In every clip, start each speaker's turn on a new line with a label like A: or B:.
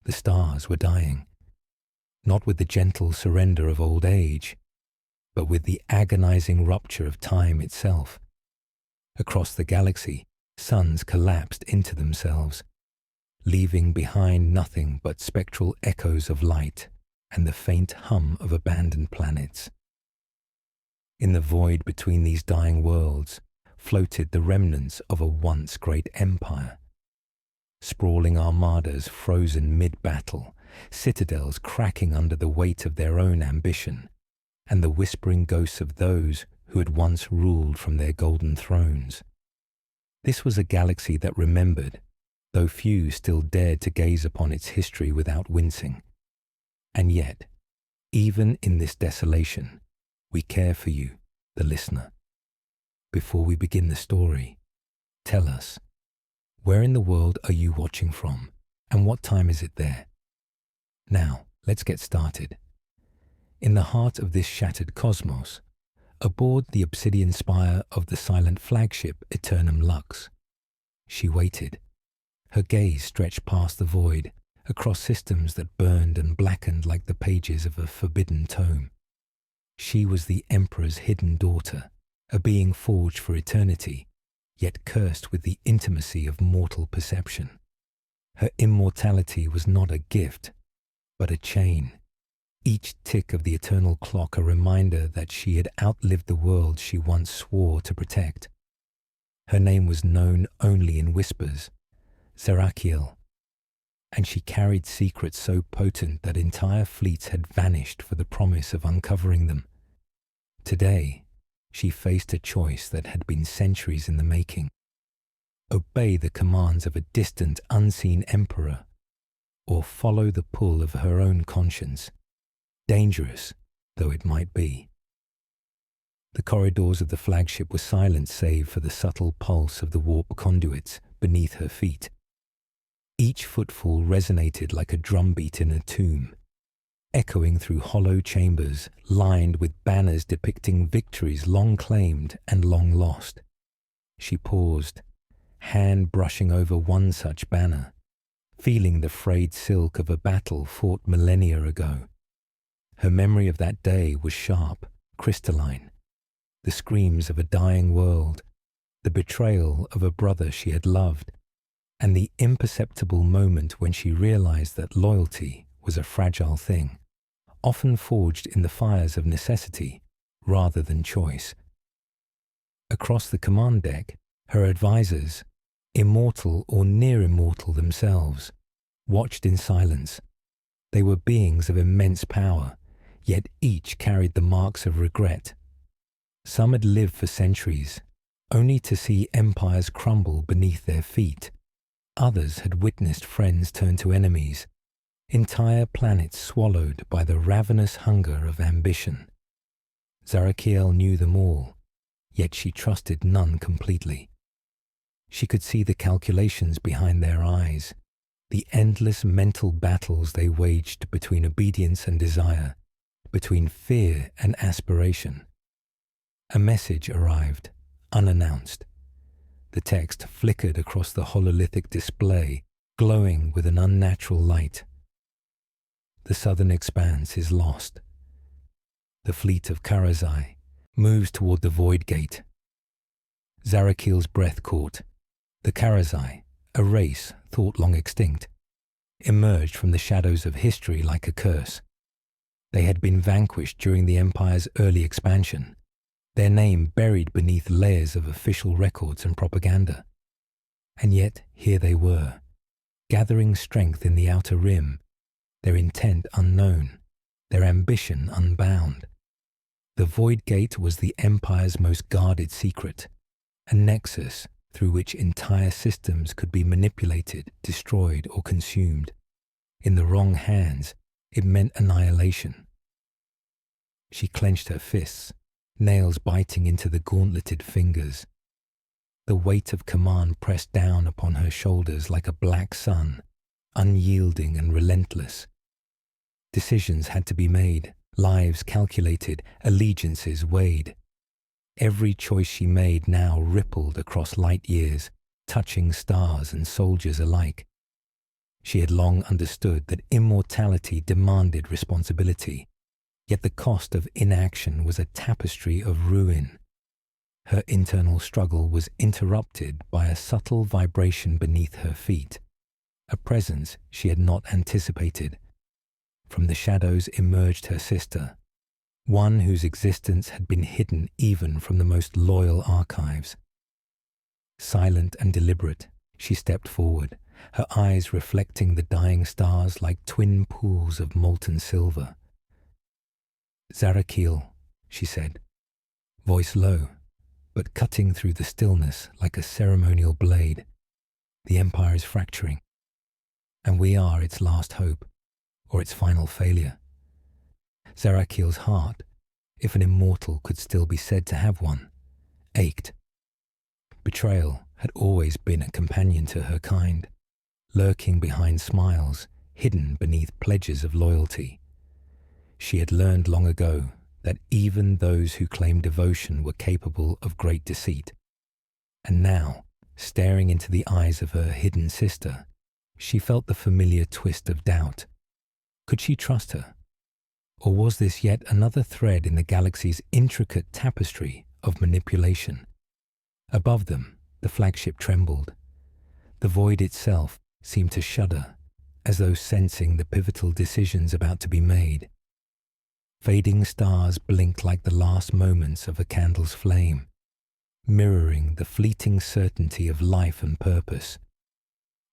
A: the stars were dying, not with the gentle surrender of old age, but with the agonizing rupture of time itself. Across the galaxy, suns collapsed into themselves, leaving behind nothing but spectral echoes of light and the faint hum of abandoned planets. In the void between these dying worlds floated the remnants of a once great empire. Sprawling armadas frozen mid-battle, citadels cracking under the weight of their own ambition, and the whispering ghosts of those who had once ruled from their golden thrones. This was a galaxy that remembered, though few still dared to gaze upon its history without wincing. And yet, even in this desolation, we care for you, the listener. Before we begin the story, tell us, where in the world are you watching from, and what time is it there? Now, let's get started. In the heart of this shattered cosmos, aboard the obsidian spire of the silent flagship Eternum Lux, she waited. Her gaze stretched past the void, across systems that burned and blackened like the pages of a forbidden tome. She was the Emperor's hidden daughter, a being forged for eternity, yet cursed with the intimacy of mortal perception. Her immortality was not a gift, but a chain, each tick of the eternal clock a reminder that she had outlived the world she once swore to protect. Her name was known only in whispers, Zerachiel, and she carried secrets so potent that entire fleets had vanished for the promise of uncovering them. Today, she faced a choice that had been centuries in the making: obey the commands of a distant, unseen emperor, or follow the pull of her own conscience, dangerous though it might be. The corridors of the flagship were silent save for the subtle pulse of the warp conduits beneath her feet. Each footfall resonated like a drumbeat in a tomb, echoing through hollow chambers lined with banners depicting victories long claimed and long lost. She paused, hand brushing over one such banner, feeling the frayed silk of a battle fought millennia ago. Her memory of that day was sharp, crystalline. The screams of a dying world, the betrayal of a brother she had loved, and the imperceptible moment when she realized that loyalty was a fragile thing, often forged in the fires of necessity rather than choice. Across the command deck, her advisors, immortal or near immortal themselves, watched in silence. They were beings of immense power, yet each carried the marks of regret. Some had lived for centuries, only to see empires crumble beneath their feet. Others had witnessed friends turn to enemies, entire planets swallowed by the ravenous hunger of ambition. Zerachiel knew them all, yet she trusted none completely. She could see the calculations behind their eyes, the endless mental battles they waged between obedience and desire, between fear and aspiration. A message arrived, unannounced. The text flickered across the hololithic display, glowing with an unnatural light. The southern expanse is lost. The fleet of Karazai moves toward the Void Gate. Zerachiel's breath caught. The Karazai, a race thought long extinct, emerged from the shadows of history like a curse. They had been vanquished during the Empire's early expansion, their name buried beneath layers of official records and propaganda. And yet here they were, gathering strength in the outer rim, their intent unknown, their ambition unbound. The Void Gate was the Empire's most guarded secret, a nexus through which entire systems could be manipulated, destroyed, or consumed. In the wrong hands, it meant annihilation. She clenched her fists, nails biting into the gauntleted fingers. The weight of command pressed down upon her shoulders like a black sun, unyielding and relentless. Decisions had to be made, lives calculated, allegiances weighed. Every choice she made now rippled across light years, touching stars and soldiers alike. She had long understood that immortality demanded responsibility, yet the cost of inaction was a tapestry of ruin. Her internal struggle was interrupted by a subtle vibration beneath her feet, a presence she had not anticipated. From the shadows emerged her sister, one whose existence had been hidden even from the most loyal archives. Silent and deliberate, she stepped forward, her eyes reflecting the dying stars like twin pools of molten silver. "Zarakil," she said, voice low, but cutting through the stillness like a ceremonial blade. "The Empire is fracturing, and we are its last hope, or its final failure." Zarakil's heart, if an immortal could still be said to have one, ached. Betrayal had always been a companion to her kind, lurking behind smiles, hidden beneath pledges of loyalty. She had learned long ago that even those who claimed devotion were capable of great deceit. And now, staring into the eyes of her hidden sister, she felt the familiar twist of doubt. Could she trust her? Or was this yet another thread in the galaxy's intricate tapestry of manipulation? Above them, the flagship trembled. The void itself seemed to shudder, as though sensing the pivotal decisions about to be made. Fading stars blinked like the last moments of a candle's flame, mirroring the fleeting certainty of life and purpose.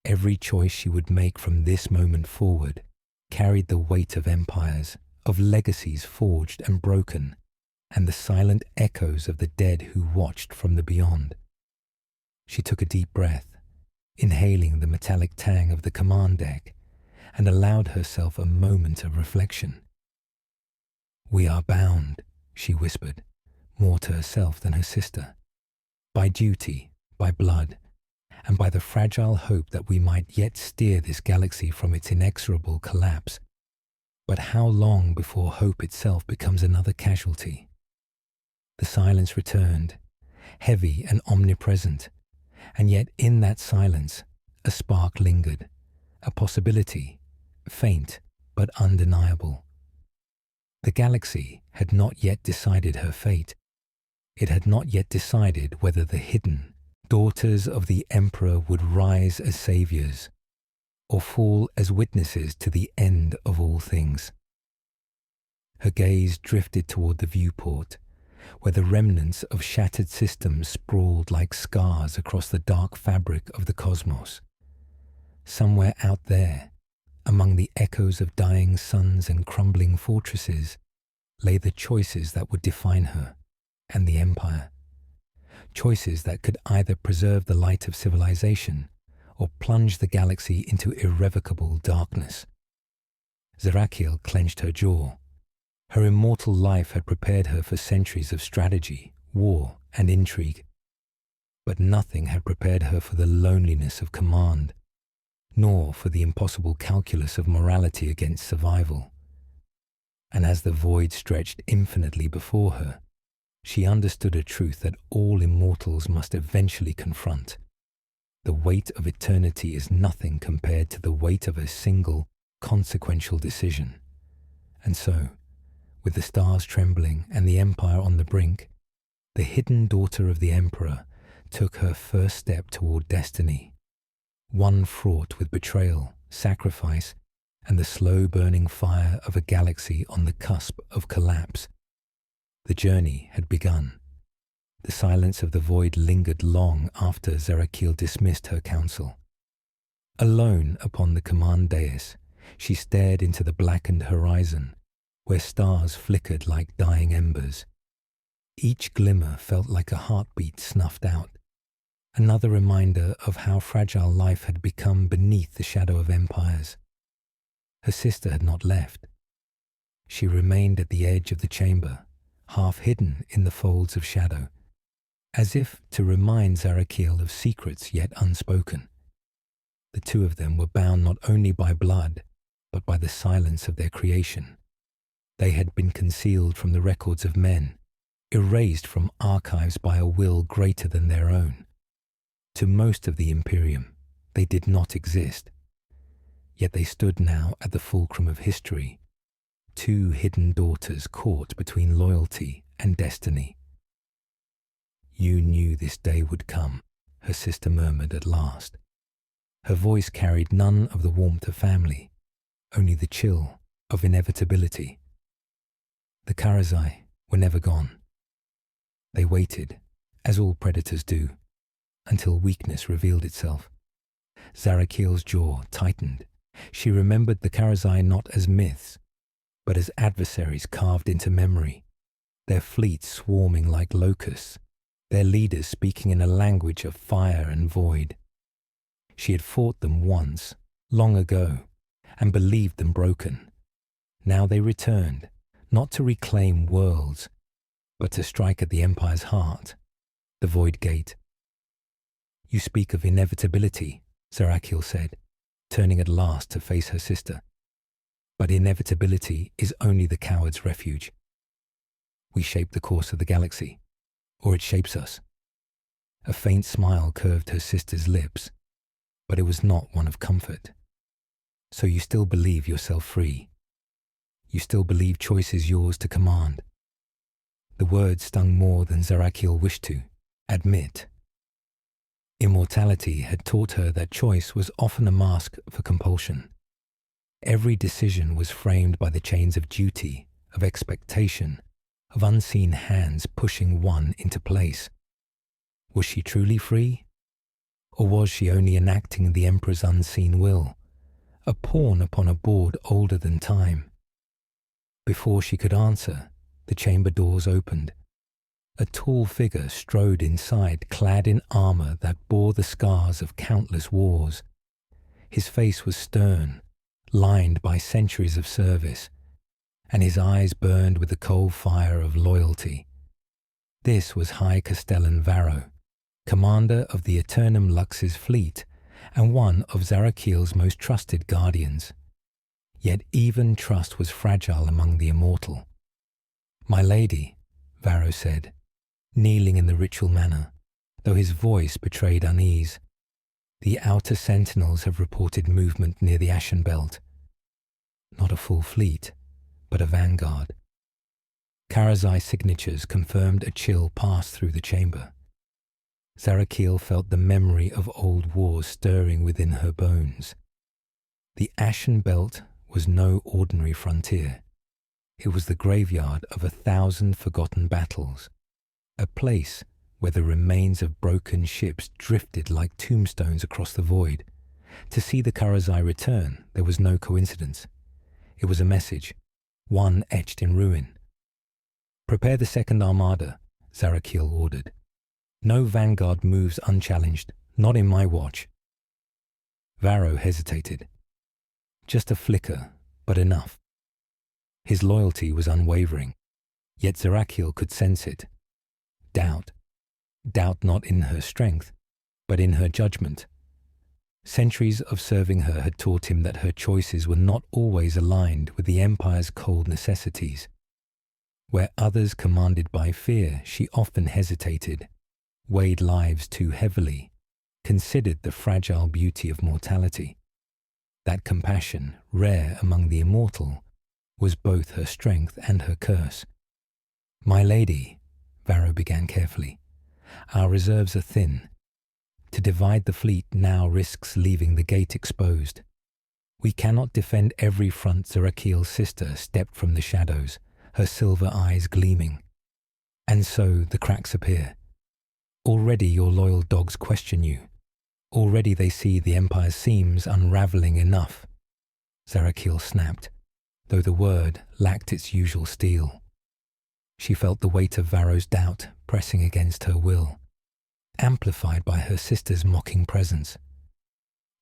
A: Every choice she would make from this moment forward carried the weight of empires, of legacies forged and broken, and the silent echoes of the dead who watched from the beyond. She took a deep breath, inhaling the metallic tang of the command deck, and allowed herself a moment of reflection. "We are bound," she whispered, more to herself than her sister, "by duty, by blood, and by the fragile hope that we might yet steer this galaxy from its inexorable collapse. But how long before hope itself becomes another casualty?" The silence returned, heavy and omnipresent, and yet in that silence a spark lingered, a possibility, faint but undeniable. The galaxy had not yet decided her fate. It had not yet decided whether the hidden daughters of the Emperor would rise as saviors or fall as witnesses to the end of all things. Her gaze drifted toward the viewport, where the remnants of shattered systems sprawled like scars across the dark fabric of the cosmos. Somewhere out there, among the echoes of dying suns and crumbling fortresses, lay the choices that would define her and the Empire. Choices that could either preserve the light of civilization or plunge the galaxy into irrevocable darkness. Zarakil clenched her jaw. Her immortal life had prepared her for centuries of strategy, war, and intrigue. But nothing had prepared her for the loneliness of command, nor for the impossible calculus of morality against survival. And as the void stretched infinitely before her, she understood a truth that all immortals must eventually confront. The weight of eternity is nothing compared to the weight of a single, consequential decision. And so, with the stars trembling and the Empire on the brink, the hidden daughter of the Emperor took her first step toward destiny, one fraught with betrayal, sacrifice, and the slow-burning fire of a galaxy on the cusp of collapse. The journey had begun. The silence of the void lingered long after Zarakil dismissed her council. Alone upon the command dais, she stared into the blackened horizon, where stars flickered like dying embers. Each glimmer felt like a heartbeat snuffed out, another reminder of how fragile life had become beneath the shadow of empires. Her sister had not left. She remained at the edge of the chamber, half hidden in the folds of shadow, as if to remind Zarakil of secrets yet unspoken. The two of them were bound not only by blood, but by the silence of their creation. They had been concealed from the records of men, erased from archives by a will greater than their own. To most of the Imperium, they did not exist. Yet they stood now at the fulcrum of history, two hidden daughters caught between loyalty and destiny. "You knew this day would come," her sister murmured at last. Her voice carried none of the warmth of family, only the chill of inevitability. The Karazai were never gone. They waited, as all predators do, until weakness revealed itself. Zarakiel's jaw tightened. She remembered the Karazai not as myths, but as adversaries carved into memory, their fleets swarming like locusts, their leaders speaking in a language of fire and void. She had fought them once, long ago, and believed them broken. Now they returned, not to reclaim worlds, but to strike at the Empire's heart, the Void Gate. "You speak of inevitability," Zarakiel said, turning at last to face her sister. "But inevitability is only the coward's refuge. We shape the course of the galaxy, or it shapes us." A faint smile curved her sister's lips, but it was not one of comfort. "So you still believe yourself free? You still believe choice is yours to command?" The words stung more than Zarakiel wished to admit. Immortality had taught her that choice was often a mask for compulsion. Every decision was framed by the chains of duty, of expectation, of unseen hands pushing one into place. Was she truly free? Or was she only enacting the Emperor's unseen will, a pawn upon a board older than time? Before she could answer, the chamber doors opened. A tall figure strode inside, clad in armor that bore the scars of countless wars. His face was stern, lined by centuries of service, and his eyes burned with the cold fire of loyalty. This was High Castellan Varro, commander of the Eternum Lux's fleet and one of Zarakiel's most trusted guardians. Yet even trust was fragile among the immortal. "My lady," Varro said, kneeling in the ritual manner, though his voice betrayed unease. "The outer sentinels have reported movement near the Ashen Belt. Not a full fleet, but a vanguard." Karazai signatures confirmed a chill passed through the chamber. Zarakiel felt the memory of old wars stirring within her bones. The Ashen Belt was no ordinary frontier. It was the graveyard of 1,000 forgotten battles, a place where the remains of broken ships drifted like tombstones across the void. To see the Karazai return, there was no coincidence. It was a message, one etched in ruin. "Prepare the second armada," Zarakiel ordered. "No vanguard moves unchallenged, not in my watch." Varro hesitated. Just a flicker, but enough. His loyalty was unwavering, yet Zarakiel could sense it. Doubt. Doubt not in her strength, but in her judgment. Centuries of serving her had taught him that her choices were not always aligned with the Empire's cold necessities. Where others commanded by fear, she often hesitated, weighed lives too heavily, considered the fragile beauty of mortality. That compassion, rare among the immortal, was both her strength and her curse. "My lady," Varro began carefully, "our reserves are thin. To divide the fleet now risks leaving the gate exposed. We cannot defend every front." Zarakiel's sister stepped from the shadows, her silver eyes gleaming. "And so the cracks appear. Already your loyal dogs question you. Already they see the Empire's seams unraveling enough." Zarakiel snapped, though the word lacked its usual steel. She felt the weight of Varro's doubt pressing against her will, amplified by her sister's mocking presence.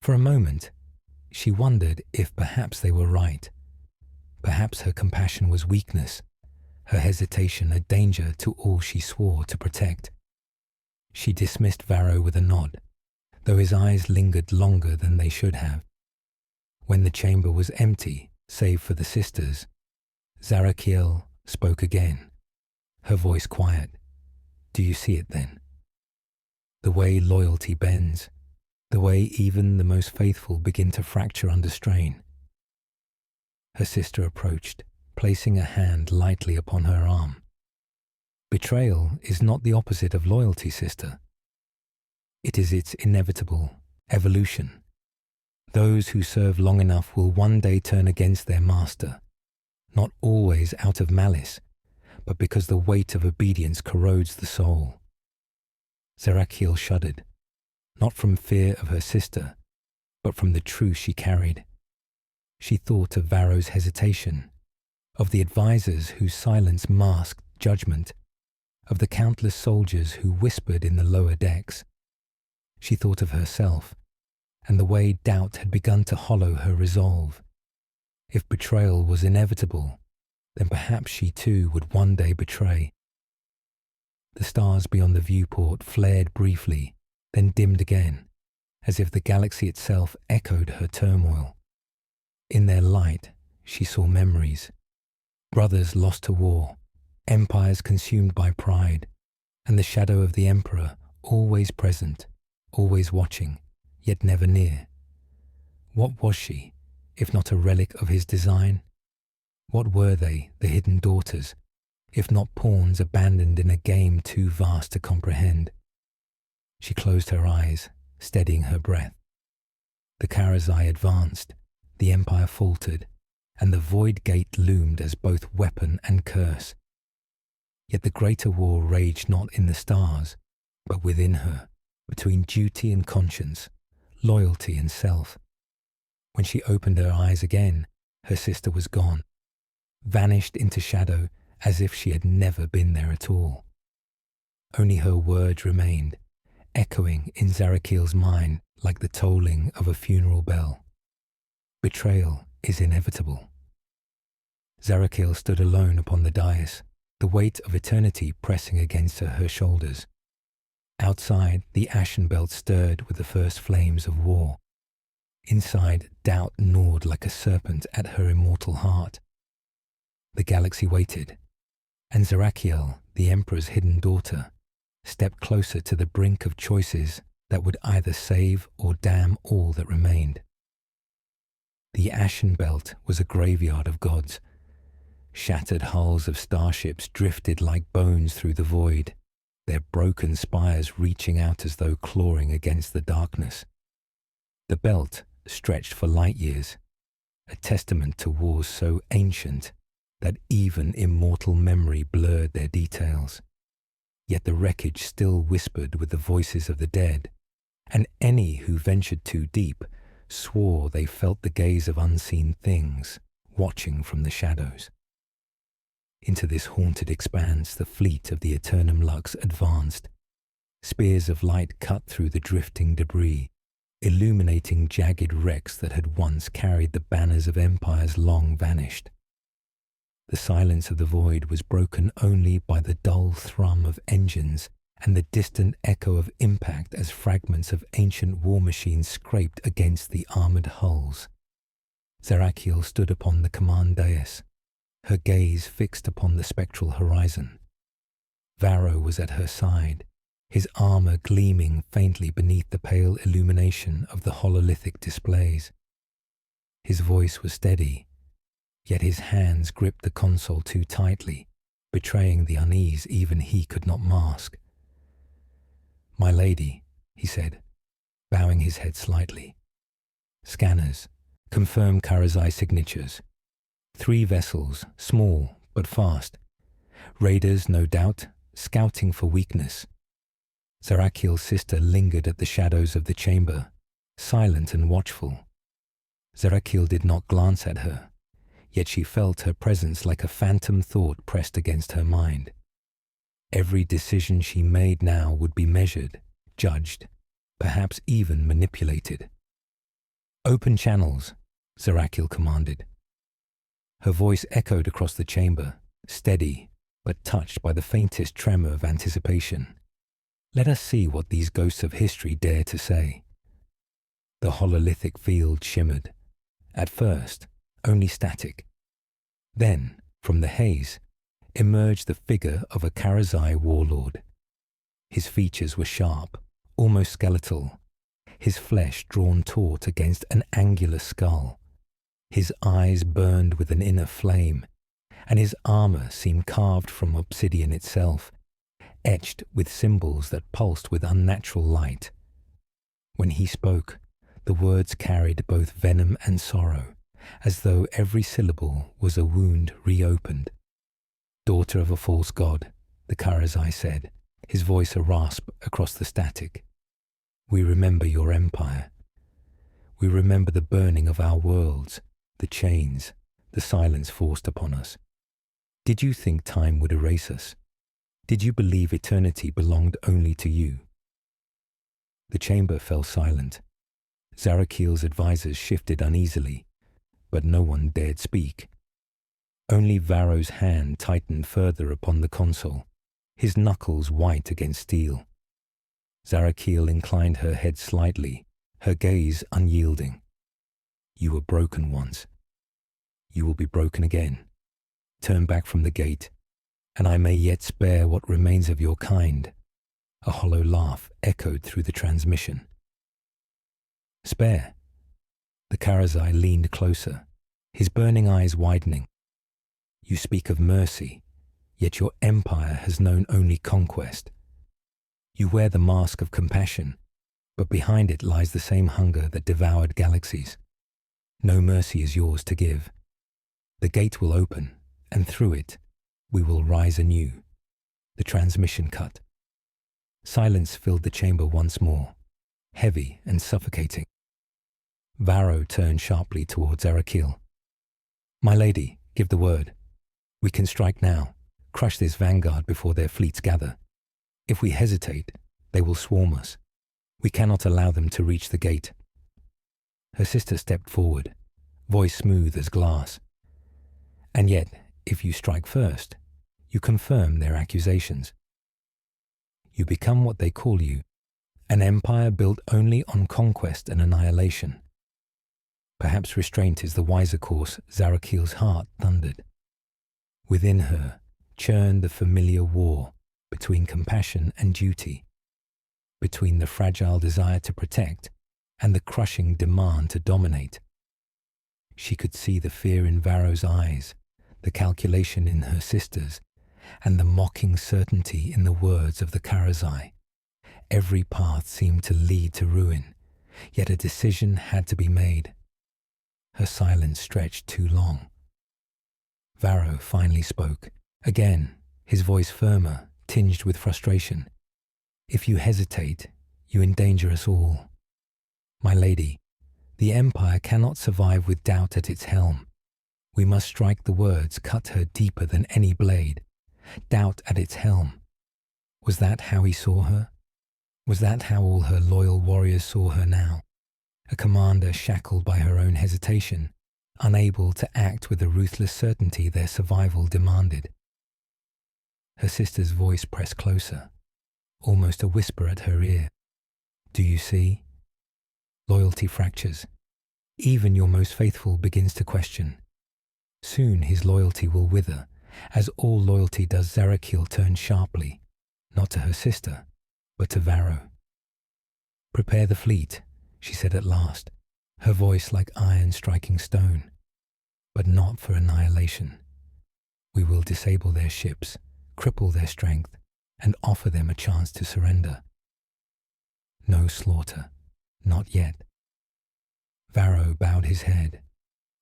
A: For a moment, she wondered if perhaps they were right. Perhaps her compassion was weakness, her hesitation a danger to all she swore to protect. She dismissed Varro with a nod, though his eyes lingered longer than they should have. When the chamber was empty, save for the sisters, Zarakiel spoke again, her voice quiet. "Do you see it then? The way loyalty bends, the way even the most faithful begin to fracture under strain. Her sister approached, placing a hand lightly upon her arm. Betrayal is not the opposite of loyalty, sister. It is its inevitable evolution. Those who serve long enough will one day turn against their master, not always out of malice, but because the weight of obedience corrodes the soul. Zerachiel shuddered, not from fear of her sister, but from the truth she carried. She thought of Varro's hesitation, of the advisors whose silence masked judgment, of the countless soldiers who whispered in the lower decks. She thought of herself, and the way doubt had begun to hollow her resolve. If betrayal was inevitable, then perhaps she too would one day betray. The stars beyond the viewport flared briefly, then dimmed again, as if the galaxy itself echoed her turmoil. In their light, she saw memories. Brothers lost to war, empires consumed by pride, and the shadow of the Emperor always present, always watching, yet never near. What was she, if not a relic of his design? What were they, the hidden daughters, if not pawns abandoned in a game too vast to comprehend? She closed her eyes, steadying her breath. The Karazai advanced, the Empire faltered, and the Void Gate loomed as both weapon and curse. Yet the greater war raged not in the stars, but within her, between duty and conscience, loyalty and self. When she opened her eyes again, her sister was gone, vanished into shadow as if she had never been there at all. Only her words remained, echoing in Zerachiel's mind like the tolling of a funeral bell. Betrayal is inevitable. Zerachiel stood alone upon the dais, the weight of eternity pressing against her shoulders. Outside, the ashen belt stirred with the first flames of war. Inside, doubt gnawed like a serpent at her immortal heart. The galaxy waited, and Zerachiel, the Emperor's hidden daughter, stepped closer to the brink of choices that would either save or damn all that remained. The ashen belt was a graveyard of gods. Shattered hulls of starships drifted like bones through the void, their broken spires reaching out as though clawing against the darkness. The belt stretched for light years, a testament to wars so ancient that even immortal memory blurred their details. Yet the wreckage still whispered with the voices of the dead, and any who ventured too deep swore they felt the gaze of unseen things watching from the shadows. Into this haunted expanse the fleet of the Eternum Lux advanced. Spears of light cut through the drifting debris, illuminating jagged wrecks that had once carried the banners of empires long vanished. The silence of the void was broken only by the dull thrum of engines and the distant echo of impact as fragments of ancient war machines scraped against the armoured hulls. Zerachiel stood upon the command dais, her gaze fixed upon the spectral horizon. Varro was at her side, his armour gleaming faintly beneath the pale illumination of the hololithic displays. His voice was steady, yet his hands gripped the console too tightly, betraying the unease even he could not mask. "My lady," he said, bowing his head slightly. "Scanners, confirm Karazai signatures. 3 vessels, small but fast. Raiders, no doubt, scouting for weakness." Zerachiel's sister lingered at the shadows of the chamber, silent and watchful. Zerachiel did not glance at her, yet she felt her presence like a phantom thought pressed against her mind. Every decision she made now would be measured, judged, perhaps even manipulated. "Open channels," Zerachiel commanded. Her voice echoed across the chamber, steady, but touched by the faintest tremor of anticipation. Let us see what these ghosts of history dare to say. The hololithic field shimmered. At first, only static. Then, from the haze, emerged the figure of a Karazai warlord. His features were sharp, almost skeletal, his flesh drawn taut against an angular skull. His eyes burned with an inner flame, and his armor seemed carved from obsidian itself, etched with symbols that pulsed with unnatural light. When he spoke, the words carried both venom and sorrow, as though every syllable was a wound reopened. "Daughter of a false god," the Karazai said, his voice a rasp across the static. "We remember your empire. We remember the burning of our worlds, the chains, the silence forced upon us. Did you think time would erase us? Did you believe eternity belonged only to you?" The chamber fell silent. Zarakiel's advisors shifted uneasily, but no one dared speak. Only Varro's hand tightened further upon the console, his knuckles white against steel. Zarakiel inclined her head slightly, her gaze unyielding. "You were broken once. You will be broken again. Turn back from the gate, and I may yet spare what remains of your kind." A hollow laugh echoed through the transmission. "Spare?" The Karazai leaned closer, his burning eyes widening. "You speak of mercy, yet your empire has known only conquest. You wear the mask of compassion, but behind it lies the same hunger that devoured galaxies. No mercy is yours to give. The gate will open, and through it, we will rise anew." The transmission cut. Silence filled the chamber once more, heavy and suffocating. Varro turned sharply towards Zarakiel. "My lady, give the word. We can strike now, crush this vanguard before their fleets gather. If we hesitate, they will swarm us. We cannot allow them to reach the gate." Her sister stepped forward, voice smooth as glass. "And yet, if you strike first, you confirm their accusations. You become what they call you, an empire built only on conquest and annihilation." Perhaps restraint is the wiser course, Zarakiel's heart thundered. Within her churned the familiar war between compassion and duty, between the fragile desire to protect and the crushing demand to dominate. She could see the fear in Varro's eyes, the calculation in her sister's, and the mocking certainty in the words of the Karazai. Every path seemed to lead to ruin, yet a decision had to be made. Her silence stretched too long. Varro finally spoke, again, his voice firmer, tinged with frustration. "If you hesitate, you endanger us all. My lady, the Empire cannot survive with doubt at its helm. We must strike the words cut her deeper than any blade. Doubt at its helm. Was that how he saw her? Was that how all her loyal warriors saw her now? A commander shackled by her own hesitation, unable to act with the ruthless certainty their survival demanded." Her sister's voice pressed closer, almost a whisper at her ear. "Do you see? Loyalty fractures. Even your most faithful begins to question. Soon his loyalty will wither, as all loyalty does." Zarakiel turned sharply, not to her sister, but to Varro. "Prepare the fleet," she said at last, her voice like iron striking stone. "But not for annihilation. We will disable their ships, cripple their strength, and offer them a chance to surrender. No slaughter, not yet." Varro bowed his head,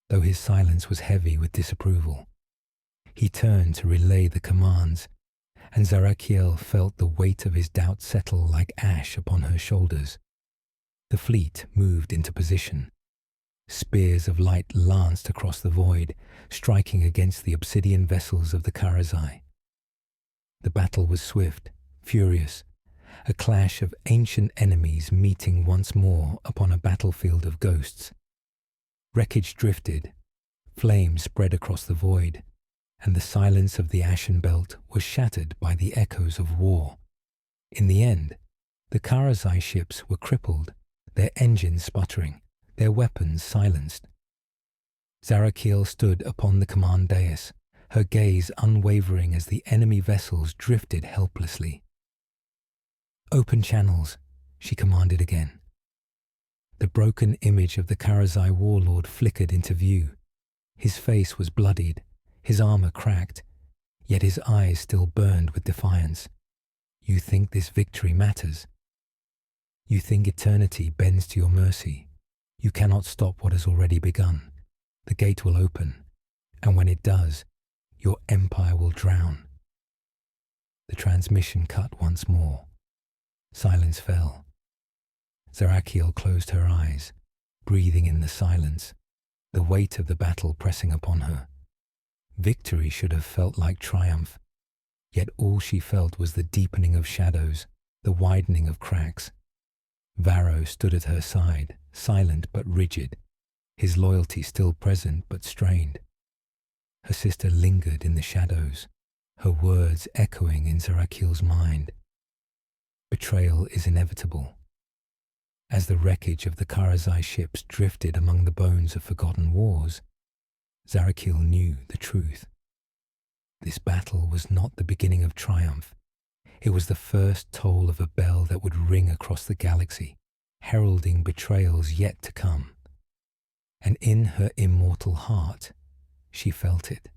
A: though his silence was heavy with disapproval. He turned to relay the commands, and Zarakiel felt the weight of his doubt settle like ash upon her shoulders. The fleet moved into position. Spears of light lanced across the void, striking against the obsidian vessels of the Karazai. The battle was swift, furious, a clash of ancient enemies meeting once more upon a battlefield of ghosts. Wreckage drifted, flames spread across the void, and the silence of the Ashen Belt was shattered by the echoes of war. In the end, the Karazai ships were crippled, their engines sputtering, their weapons silenced. Zarakiel stood upon the command dais, her gaze unwavering as the enemy vessels drifted helplessly. "Open channels," she commanded again. The broken image of the Karazai warlord flickered into view. His face was bloodied, his armor cracked, yet his eyes still burned with defiance. You think this victory matters? You think eternity bends to your mercy? You cannot stop what has already begun. The gate will open, and when it does, your empire will drown. The transmission cut once more. Silence fell. Zarakiel closed her eyes, breathing in the silence, the weight of the battle pressing upon her. Victory should have felt like triumph, yet all she felt was the deepening of shadows, the widening of cracks. Varro stood at her side, silent but rigid, his loyalty still present but strained. Her sister lingered in the shadows, her words echoing in Zarakiel's mind. Betrayal is inevitable. As the wreckage of the Karazai ships drifted among the bones of forgotten wars, Zarakiel knew the truth. This battle was not the beginning of triumph. It was the first toll of a bell that would ring across the galaxy, heralding betrayals yet to come. And in her immortal heart, she felt it.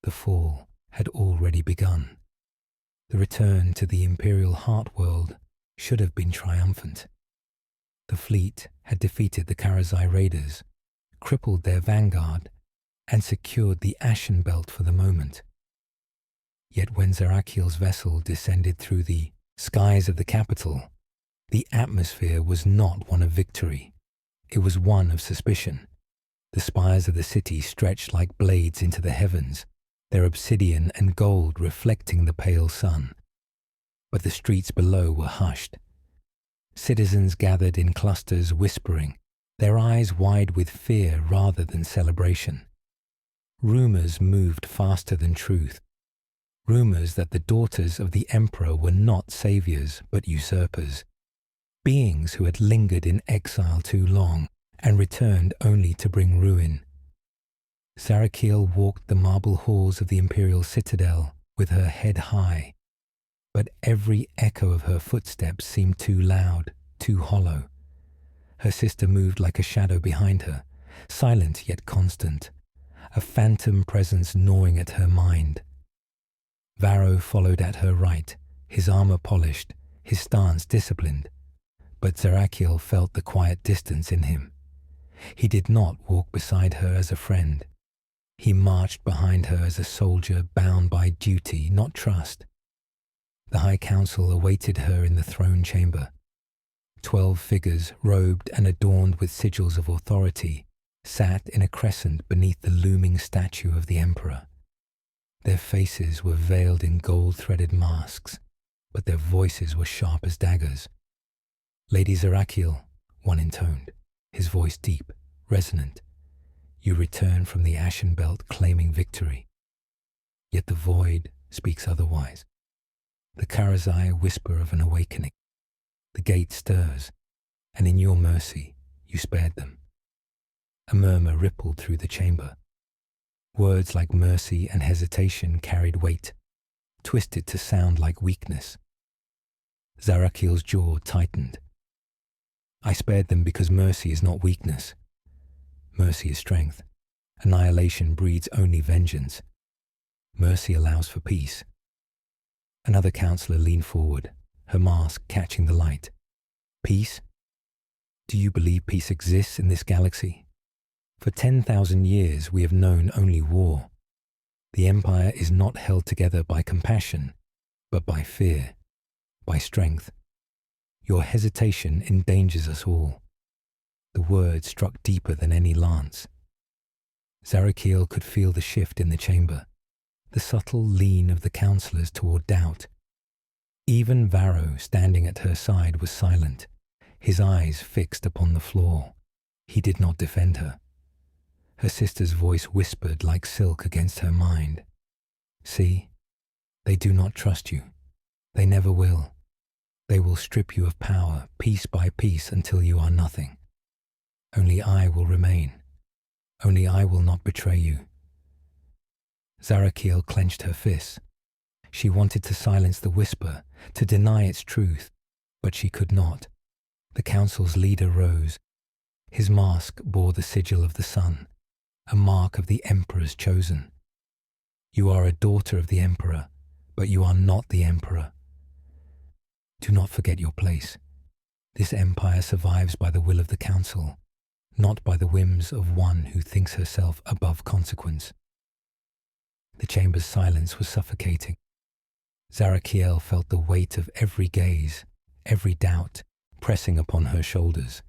A: The fall had already begun. The return to the Imperial Heartworld should have been triumphant. The fleet had defeated the Karazai raiders, crippled their vanguard, and secured the Ashen Belt for the moment. Yet when Zarakiel's vessel descended through the skies of the capital, the atmosphere was not one of victory. It was one of suspicion. The spires of the city stretched like blades into the heavens, their obsidian and gold reflecting the pale sun. But the streets below were hushed. Citizens gathered in clusters whispering, their eyes wide with fear rather than celebration. Rumors moved faster than truth. Rumors that the daughters of the emperor were not saviors but usurpers, beings who had lingered in exile too long and returned only to bring ruin. Zarakiel walked the marble halls of the imperial citadel with her head high, but every echo of her footsteps seemed too loud, too hollow. Her sister moved like a shadow behind her, silent yet constant, a phantom presence gnawing at her mind. Varro followed at her right, his armor polished, his stance disciplined, but Zarakiel felt the quiet distance in him. He did not walk beside her as a friend. He marched behind her as a soldier bound by duty, not trust. The High Council awaited her in the throne chamber. 12 figures, robed and adorned with sigils of authority, sat in a crescent beneath the looming statue of the emperor. Their faces were veiled in gold-threaded masks, but their voices were sharp as daggers. "Lady Zarakiel," one intoned, his voice deep, resonant, "you return from the Ashen Belt claiming victory. Yet the void speaks otherwise. The Karazai whisper of an awakening. The gate stirs, and in your mercy you spared them." A murmur rippled through the chamber. Words like mercy and hesitation carried weight, twisted to sound like weakness. Zarakiel's jaw tightened. "I spared them because mercy is not weakness. Mercy is strength. Annihilation breeds only vengeance. Mercy allows for peace." Another counselor leaned forward, her mask catching the light. "Peace? Do you believe peace exists in this galaxy? For 10,000 years we have known only war. The Empire is not held together by compassion, but by fear, by strength. Your hesitation endangers us all." The word struck deeper than any lance. Zarakiel could feel the shift in the chamber, the subtle lean of the counselors toward doubt. Even Varro, standing at her side, was silent, his eyes fixed upon the floor. He did not defend her. Her sister's voice whispered like silk against her mind. "See, they do not trust you. They never will. They will strip you of power, piece by piece, until you are nothing. Only I will remain. Only I will not betray you." Zarakiel clenched her fists. She wanted to silence the whisper, to deny its truth, but she could not. The council's leader rose, His mask bore the sigil of the sun, a mark of the emperor's chosen. You are a daughter of the emperor, but you are not the emperor. Do not forget your place. This empire survives by the will of the council, not by the whims of one who thinks herself above consequence. The chamber's silence was suffocating. Zarakiel felt the weight of every gaze, every doubt, pressing upon her shoulders.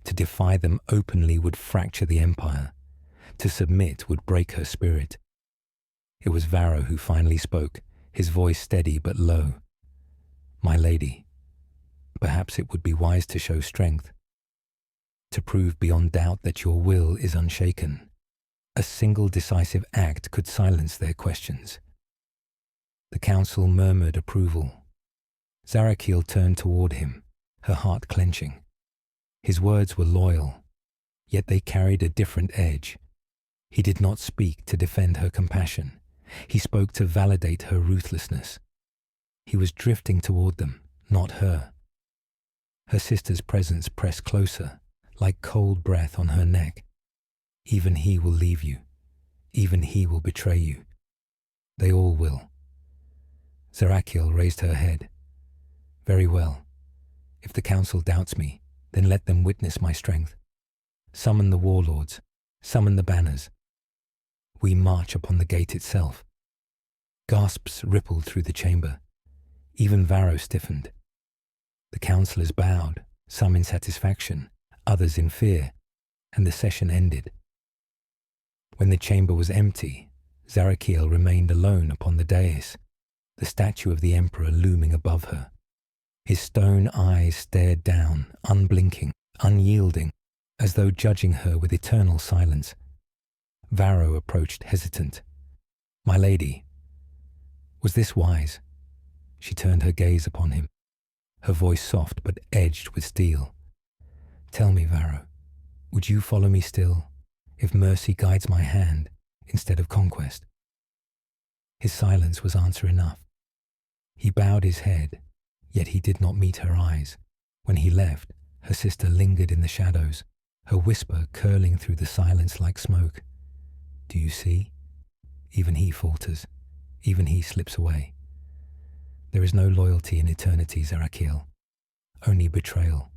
A: To defy them openly would fracture the empire. To submit would break her spirit. It was Varro who finally spoke, his voice steady but low. "My lady, perhaps it would be wise to show strength, to prove beyond doubt that your will is unshaken. A single decisive act could silence their questions." The council murmured approval. Zarakiel turned toward him, her heart clenching. His words were loyal, yet they carried a different edge. He did not speak to defend her compassion. He spoke to validate her ruthlessness. He was drifting toward them, not her. Her sister's presence pressed closer, like cold breath on her neck. Even he will leave you. Even he will betray you. They all will. Zarakiel raised her head. "Very well. If the council doubts me, then let them witness my strength. Summon the warlords. Summon the banners. We march upon the gate itself." Gasps rippled through the chamber. Even Varro stiffened. The councillors bowed, some in satisfaction, others in fear, and the session ended. When the chamber was empty, Zarakiel remained alone upon the dais, the statue of the emperor looming above her. His stone eyes stared down, unblinking, unyielding, as though judging her with eternal silence. Varro approached hesitant. "My lady, was this wise?" She turned her gaze upon him, her voice soft but edged with steel. "Tell me, Varro, would you follow me still, if mercy guides my hand instead of conquest?" His silence was answer enough. He bowed his head, yet he did not meet her eyes. When he left, her sister lingered in the shadows, her whisper curling through the silence like smoke. "Do you see? Even he falters. Even he slips away. There is no loyalty in eternity, Zarakiel. Only betrayal."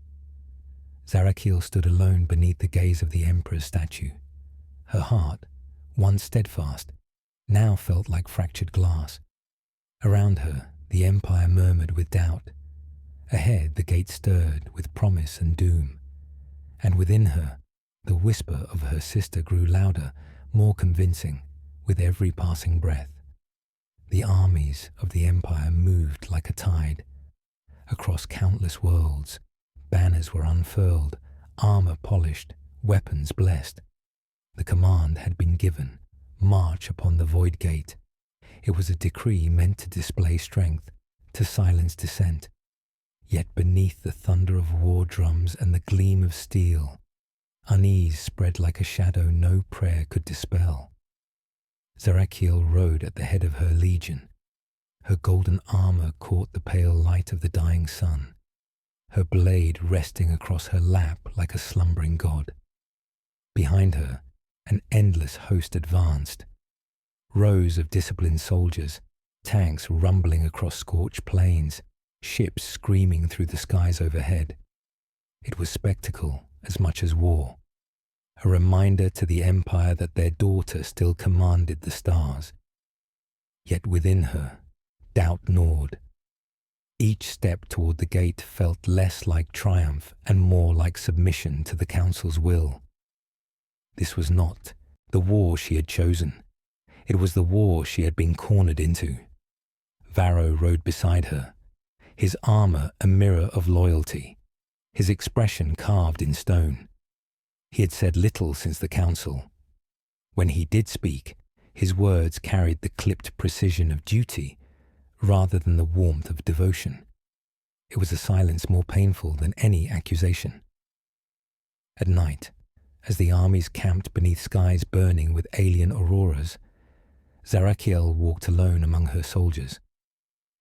A: Zarakiel stood alone beneath the gaze of the emperor's statue. Her heart, once steadfast, now felt like fractured glass. Around her, the empire murmured with doubt. Ahead, the gate stirred with promise and doom. And within her, the whisper of her sister grew louder, more convincing, with every passing breath. The armies of the empire moved like a tide. Across countless worlds, banners were unfurled, armor polished, weapons blessed. The command had been given, march upon the void gate. It was a decree meant to display strength, to silence dissent. Yet beneath the thunder of war drums and the gleam of steel, unease spread like a shadow no prayer could dispel. Zarakiel rode at the head of her legion. Her golden armor caught the pale light of the dying sun, her blade resting across her lap like a slumbering god. Behind her, an endless host advanced. Rows of disciplined soldiers, tanks rumbling across scorched plains, ships screaming through the skies overhead. It was spectacle as much as war, a reminder to the empire that their daughter still commanded the stars. Yet within her, doubt gnawed. Each step toward the gate felt less like triumph and more like submission to the council's will. This was not the war she had chosen. It was the war she had been cornered into. Varro rode beside her, his armor a mirror of loyalty, his expression carved in stone. He had said little since the council. When he did speak, his words carried the clipped precision of duty rather than the warmth of devotion. It was a silence more painful than any accusation. At night, as the armies camped beneath skies burning with alien auroras, Zarakiel walked alone among her soldiers.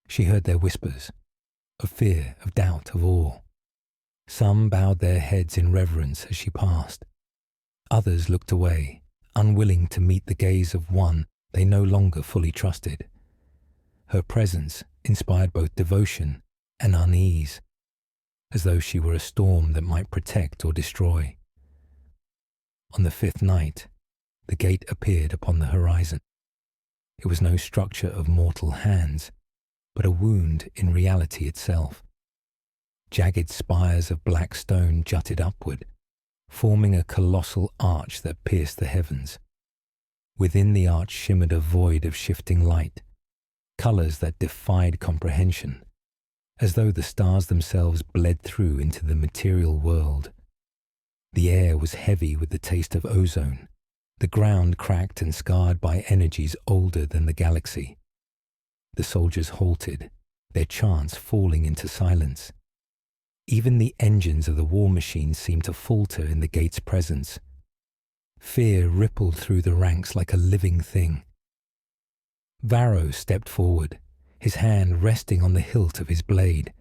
A: She heard their whispers, of fear, of doubt, of awe. Some bowed their heads in reverence as she passed. Others looked away, unwilling to meet the gaze of one they no longer fully trusted. Her presence inspired both devotion and unease, as though she were a storm that might protect or destroy. On the fifth night, the gate appeared upon the horizon. It was no structure of mortal hands, but a wound in reality itself. Jagged spires of black stone jutted upward, forming a colossal arch that pierced the heavens. Within the arch shimmered a void of shifting light, colors that defied comprehension, as though the stars themselves bled through into the material world. The air was heavy with the taste of ozone, the ground cracked and scarred by energies older than the galaxy. The soldiers halted, their chants falling into silence. Even the engines of the war machine seemed to falter in the gate's presence. Fear rippled through the ranks like a living thing. Varro stepped forward, his hand resting on the hilt of his blade.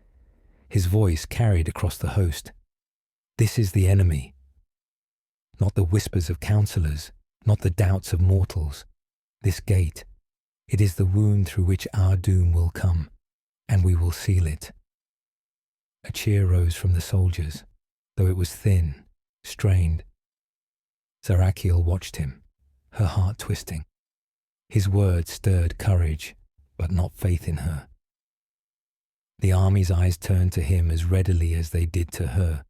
A: His voice carried across the host. "This is the enemy. Not the whispers of counselors, not the doubts of mortals. This gate, it is the wound through which our doom will come, and we will seal it." A cheer rose from the soldiers, though it was thin, strained. Zarakiel watched him, her heart twisting. His words stirred courage, but not faith in her. The army's eyes turned to him as readily as they did to her.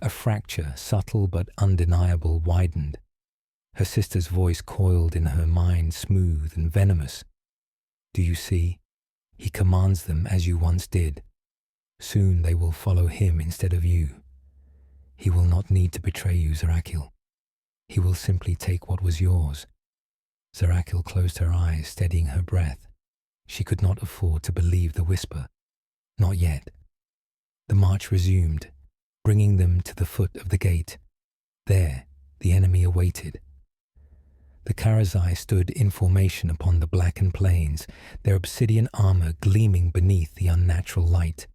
A: A fracture, subtle but undeniable, widened. Her sister's voice coiled in her mind, smooth and venomous. "Do you see? He commands them as you once did. Soon they will follow him instead of you. He will not need to betray you, Zarakiel. He will simply take what was yours." Zarakiel closed her eyes, steadying her breath. She could not afford to believe the whisper. Not yet. The march resumed, bringing them to the foot of the gate. There, the enemy awaited. The Karazai stood in formation upon the blackened plains, their obsidian armor gleaming beneath the unnatural light.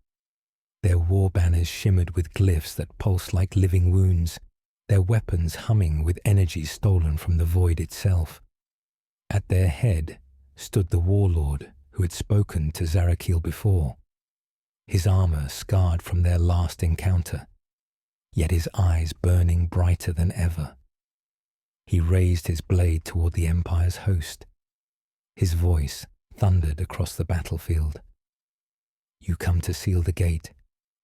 A: Their war banners shimmered with glyphs that pulsed like living wounds, their weapons humming with energy stolen from the void itself. At their head stood the warlord who had spoken to Zarakiel before, his armor scarred from their last encounter, yet his eyes burning brighter than ever. He raised his blade toward the Empire's host. His voice thundered across the battlefield. "You come to seal the gate,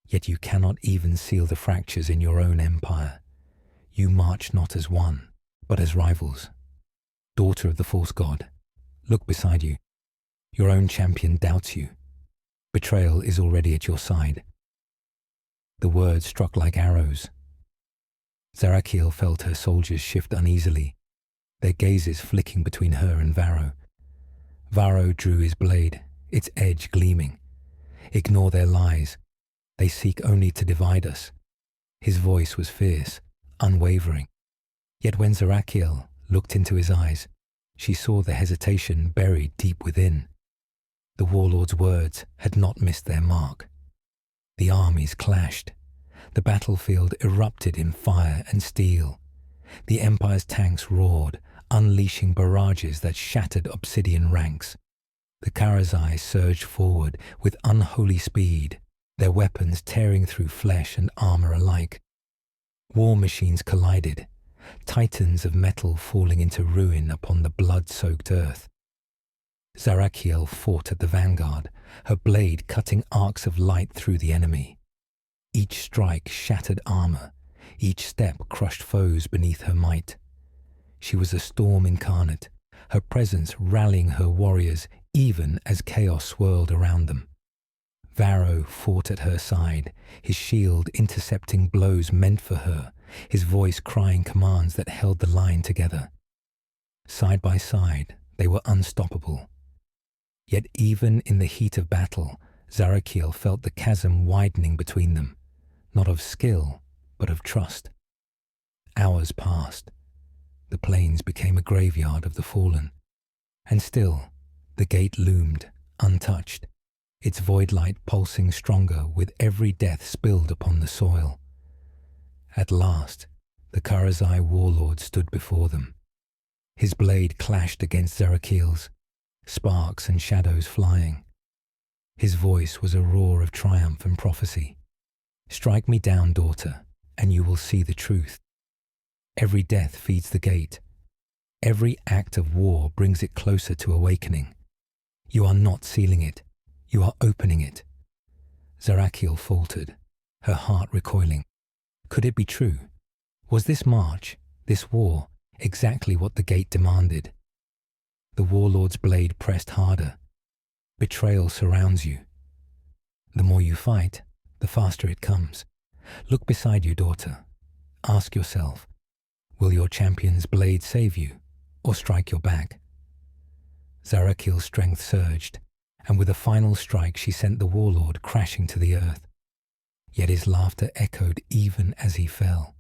A: yet you cannot even seal the fractures in your own empire. You march not as one, but as rivals. Daughter of the false god, look beside you. Your own champion doubts you. Betrayal is already at your side." The words struck like arrows. Zarakiel felt her soldiers shift uneasily, their gazes flicking between her and Varro. Varro drew his blade, its edge gleaming. "Ignore their lies. They seek only to divide us." His voice was fierce, unwavering. Yet when Zarakiel looked into his eyes, she saw the hesitation buried deep within. The warlord's words had not missed their mark. The armies clashed. The battlefield erupted in fire and steel. The Empire's tanks roared, unleashing barrages that shattered obsidian ranks. The Karazai surged forward with unholy speed, their weapons tearing through flesh and armor alike. War machines collided, titans of metal falling into ruin upon the blood-soaked earth. Zarakiel fought at the vanguard, her blade cutting arcs of light through the enemy. Each strike shattered armor, each step crushed foes beneath her might. She was a storm incarnate, her presence rallying her warriors even as chaos swirled around them. Varro fought at her side, his shield intercepting blows meant for her, his voice crying commands that held the line together. Side by side, they were unstoppable. Yet even in the heat of battle, Zarakiel felt the chasm widening between them, not of skill, but of trust. Hours passed. The plains became a graveyard of the fallen, and still the gate loomed, untouched, its void light pulsing stronger with every death spilled upon the soil. At last, the Karazai warlord stood before them. His blade clashed against Zarakiel's, sparks and shadows flying. His voice was a roar of triumph and prophecy. "Strike me down, daughter, and you will see the truth. Every death feeds the gate. Every act of war brings it closer to awakening. You are not sealing it. You are opening it." Zarakiel faltered, her heart recoiling. Could it be true? Was this march, this war, exactly what the gate demanded? The warlord's blade pressed harder. Betrayal surrounds you. The more you fight, the faster it comes. Look beside you, daughter. Ask yourself, will your champion's blade save you, or strike your back? Zarakiel's strength surged, and with a final strike she sent the warlord crashing to the earth. Yet his laughter echoed even as he fell,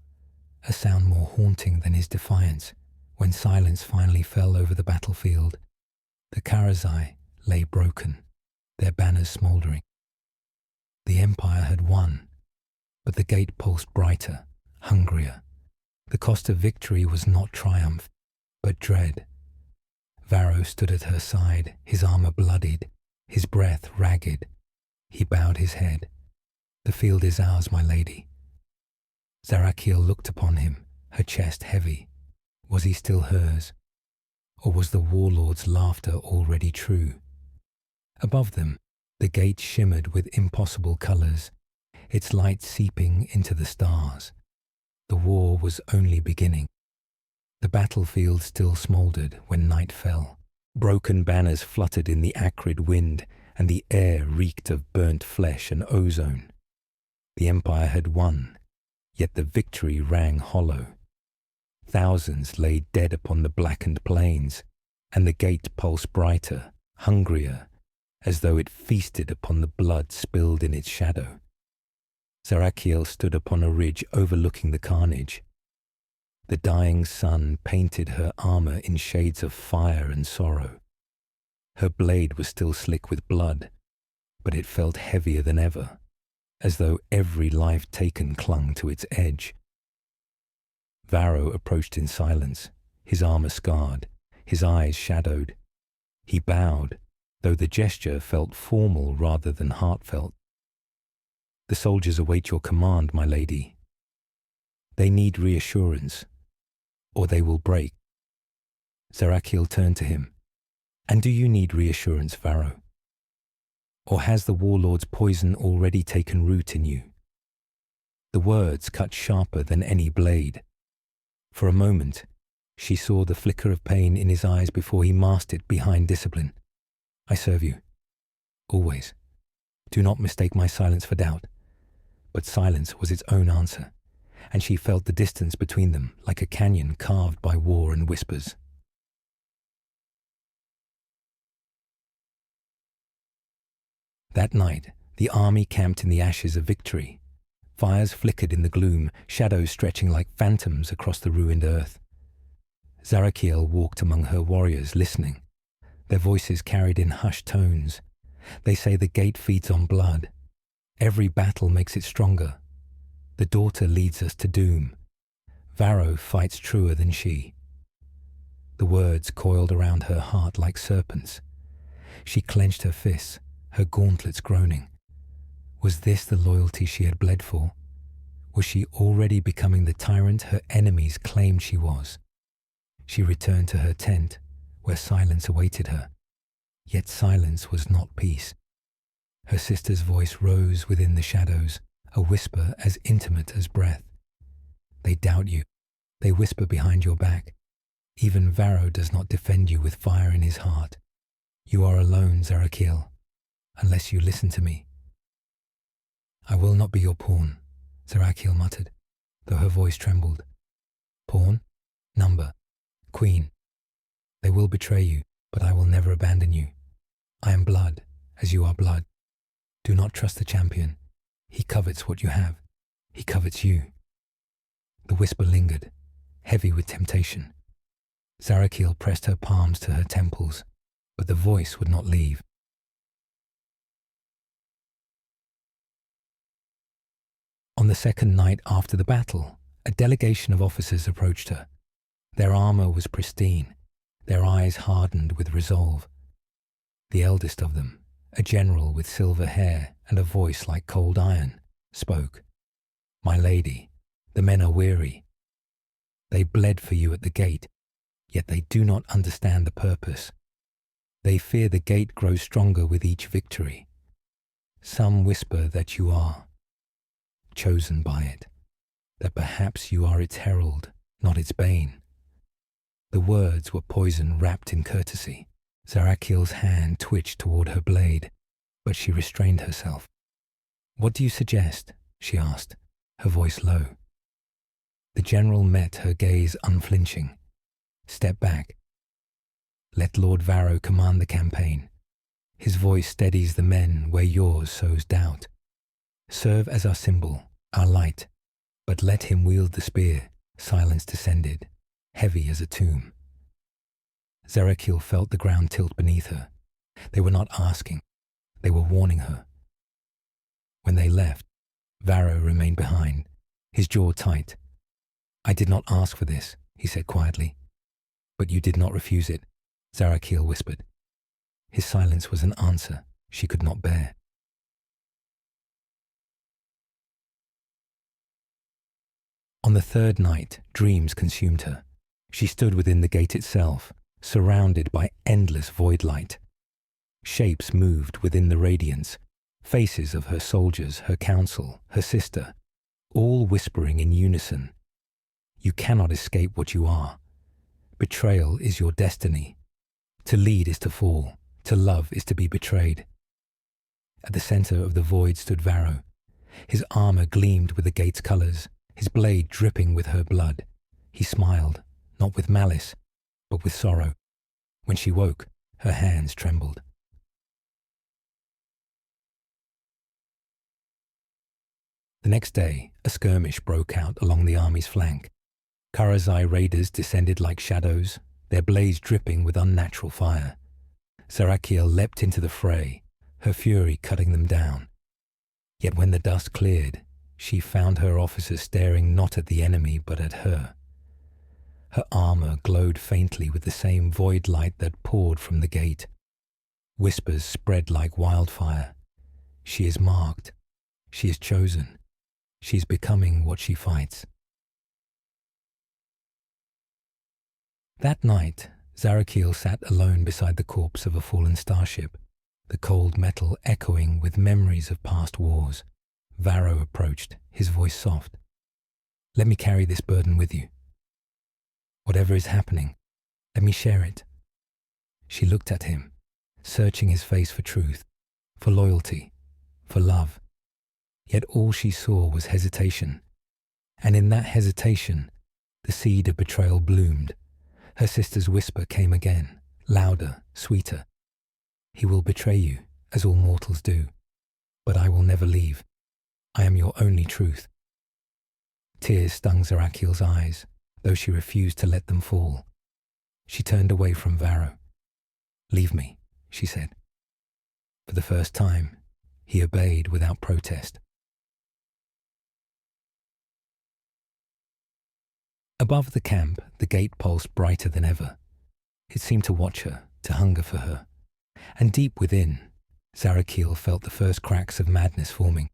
A: a sound more haunting than his defiance. When silence finally fell over the battlefield, the Karazai lay broken, their banners smouldering. The Empire had won, but the gate pulsed brighter, hungrier. The cost of victory was not triumph, but dread. Varro stood at her side, his armor bloodied, his breath ragged. He bowed his head. "The field is ours, my lady." Zarakiel looked upon him, her chest heavy. Was he still hers? Or was the warlord's laughter already true? Above them, the gate shimmered with impossible colors, its light seeping into the stars. The war was only beginning. The battlefield still smoldered when night fell. Broken banners fluttered in the acrid wind, and the air reeked of burnt flesh and ozone. The Empire had won, yet the victory rang hollow. Thousands lay dead upon the blackened plains, and the gate pulsed brighter, hungrier, as though it feasted upon the blood spilled in its shadow. Zarakiel stood upon a ridge overlooking the carnage. The dying sun painted her armor in shades of fire and sorrow. Her blade was still slick with blood, but it felt heavier than ever, as though every life taken clung to its edge. Varro approached in silence, his armor scarred, his eyes shadowed. He bowed, though the gesture felt formal rather than heartfelt. "The soldiers await your command, my lady. They need reassurance, or they will break." Zarakiel turned to him. "And do you need reassurance, Varro? Or has the warlord's poison already taken root in you?" The words cut sharper than any blade. For a moment, she saw the flicker of pain in his eyes before he masked it behind discipline. "I serve you. Always. Do not mistake my silence for doubt." But silence was its own answer, and she felt the distance between them like a canyon carved by war and whispers. That night, the army camped in the ashes of victory. Fires flickered in the gloom, shadows stretching like phantoms across the ruined earth. Zarakiel walked among her warriors, listening. Their voices carried in hushed tones. "They say the gate feeds on blood. Every battle makes it stronger. The daughter leads us to doom. Varro fights truer than she." The words coiled around her heart like serpents. She clenched her fists, her gauntlets groaning. Was this the loyalty she had bled for? Was she already becoming the tyrant her enemies claimed she was? She returned to her tent, where silence awaited her. Yet silence was not peace. Her sister's voice rose within the shadows, a whisper as intimate as breath. "They doubt you. They whisper behind your back. Even Varro does not defend you with fire in his heart. You are alone, Zarakiel, unless you listen to me." "I will not be your pawn," Zarakiel muttered, though her voice trembled. "Pawn? Number? Queen? They will betray you, but I will never abandon you. I am blood, as you are blood. Do not trust the champion. He covets what you have. He covets you." The whisper lingered, heavy with temptation. Zarakiel pressed her palms to her temples, but the voice would not leave. On the second night after the battle, a delegation of officers approached her. Their armor was pristine, their eyes hardened with resolve. The eldest of them, a general with silver hair and a voice like cold iron, spoke. "My lady, the men are weary. They bled for you at the gate, yet they do not understand the purpose. They fear the gate grows stronger with each victory. Some whisper that you are chosen by it, that perhaps you are its herald, not its bane." The words were poison wrapped in courtesy. Zarakiel's hand twitched toward her blade, but she restrained herself. "What do you suggest?" she asked, her voice low. The general met her gaze unflinching. "Step back. Let Lord Varro command the campaign. His voice steadies the men where yours sows doubt. Serve as our symbol, our light, but let him wield the spear." Silence descended, heavy as a tomb. Zarakiel felt the ground tilt beneath her. They were not asking, they were warning her. When they left, Varro remained behind, his jaw tight. "I did not ask for this," he said quietly. "But you did not refuse it," Zarakiel whispered. His silence was an answer she could not bear. On the third night, dreams consumed her. She stood within the gate itself, surrounded by endless void light. Shapes moved within the radiance, faces of her soldiers, her council, her sister, all whispering in unison. You cannot escape what you are. Betrayal is your destiny. To lead is to fall. To love is to be betrayed. At the center of the void stood Varro. His armor gleamed with the gate's colors, his blade dripping with her blood. He smiled, not with malice, but with sorrow. When she woke, her hands trembled. The next day, a skirmish broke out along the army's flank. Karazai raiders descended like shadows, their blades dripping with unnatural fire. Zarakiel leapt into the fray, her fury cutting them down. Yet when the dust cleared, she found her officers staring not at the enemy but at her. Her armor glowed faintly with the same void light that poured from the gate. Whispers spread like wildfire. She is marked. She is chosen. She is becoming what she fights. That night, Zarakiel sat alone beside the corpse of a fallen starship, the cold metal echoing with memories of past wars. Varro approached, his voice soft. "Let me carry this burden with you. Whatever is happening, let me share it." She looked at him, searching his face for truth, for loyalty, for love. Yet all she saw was hesitation. And in that hesitation, the seed of betrayal bloomed. Her sister's whisper came again, louder, sweeter. "He will betray you, as all mortals do. But I will never leave. I am your only truth." Tears stung Zarakiel's eyes, though she refused to let them fall. She turned away from Varro. "Leave me," she said. For the first time, he obeyed without protest. Above the camp, the gate pulsed brighter than ever. It seemed to watch her, to hunger for her. And deep within, Zarakiel felt the first cracks of madness forming.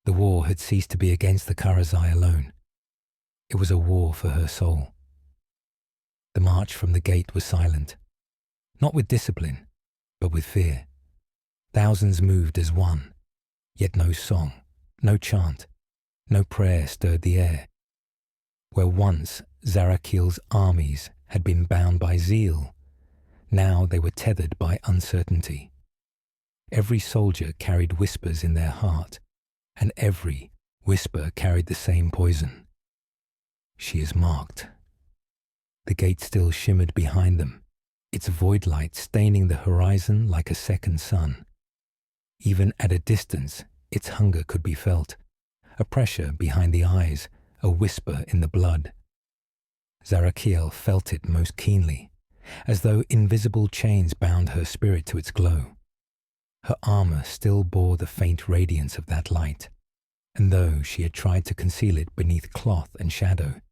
A: The war had ceased to be against the Karazai alone. It was a war for her soul. The march from the gate was silent, not with discipline, but with fear. Thousands moved as one, yet no song, no chant, no prayer stirred the air. Where once Zarakiel's armies had been bound by zeal, now they were tethered by uncertainty. Every soldier carried whispers in their heart, and every whisper carried the same poison. She is marked. The gate still shimmered behind them, its void light staining the horizon like a second sun. Even at a distance, its hunger could be felt, a pressure behind the eyes, a whisper in the blood. Zarakiel felt it most keenly, as though invisible chains bound her spirit to its glow. Her armor still bore the faint radiance of that light, And though she had tried to conceal it beneath cloth and shadow,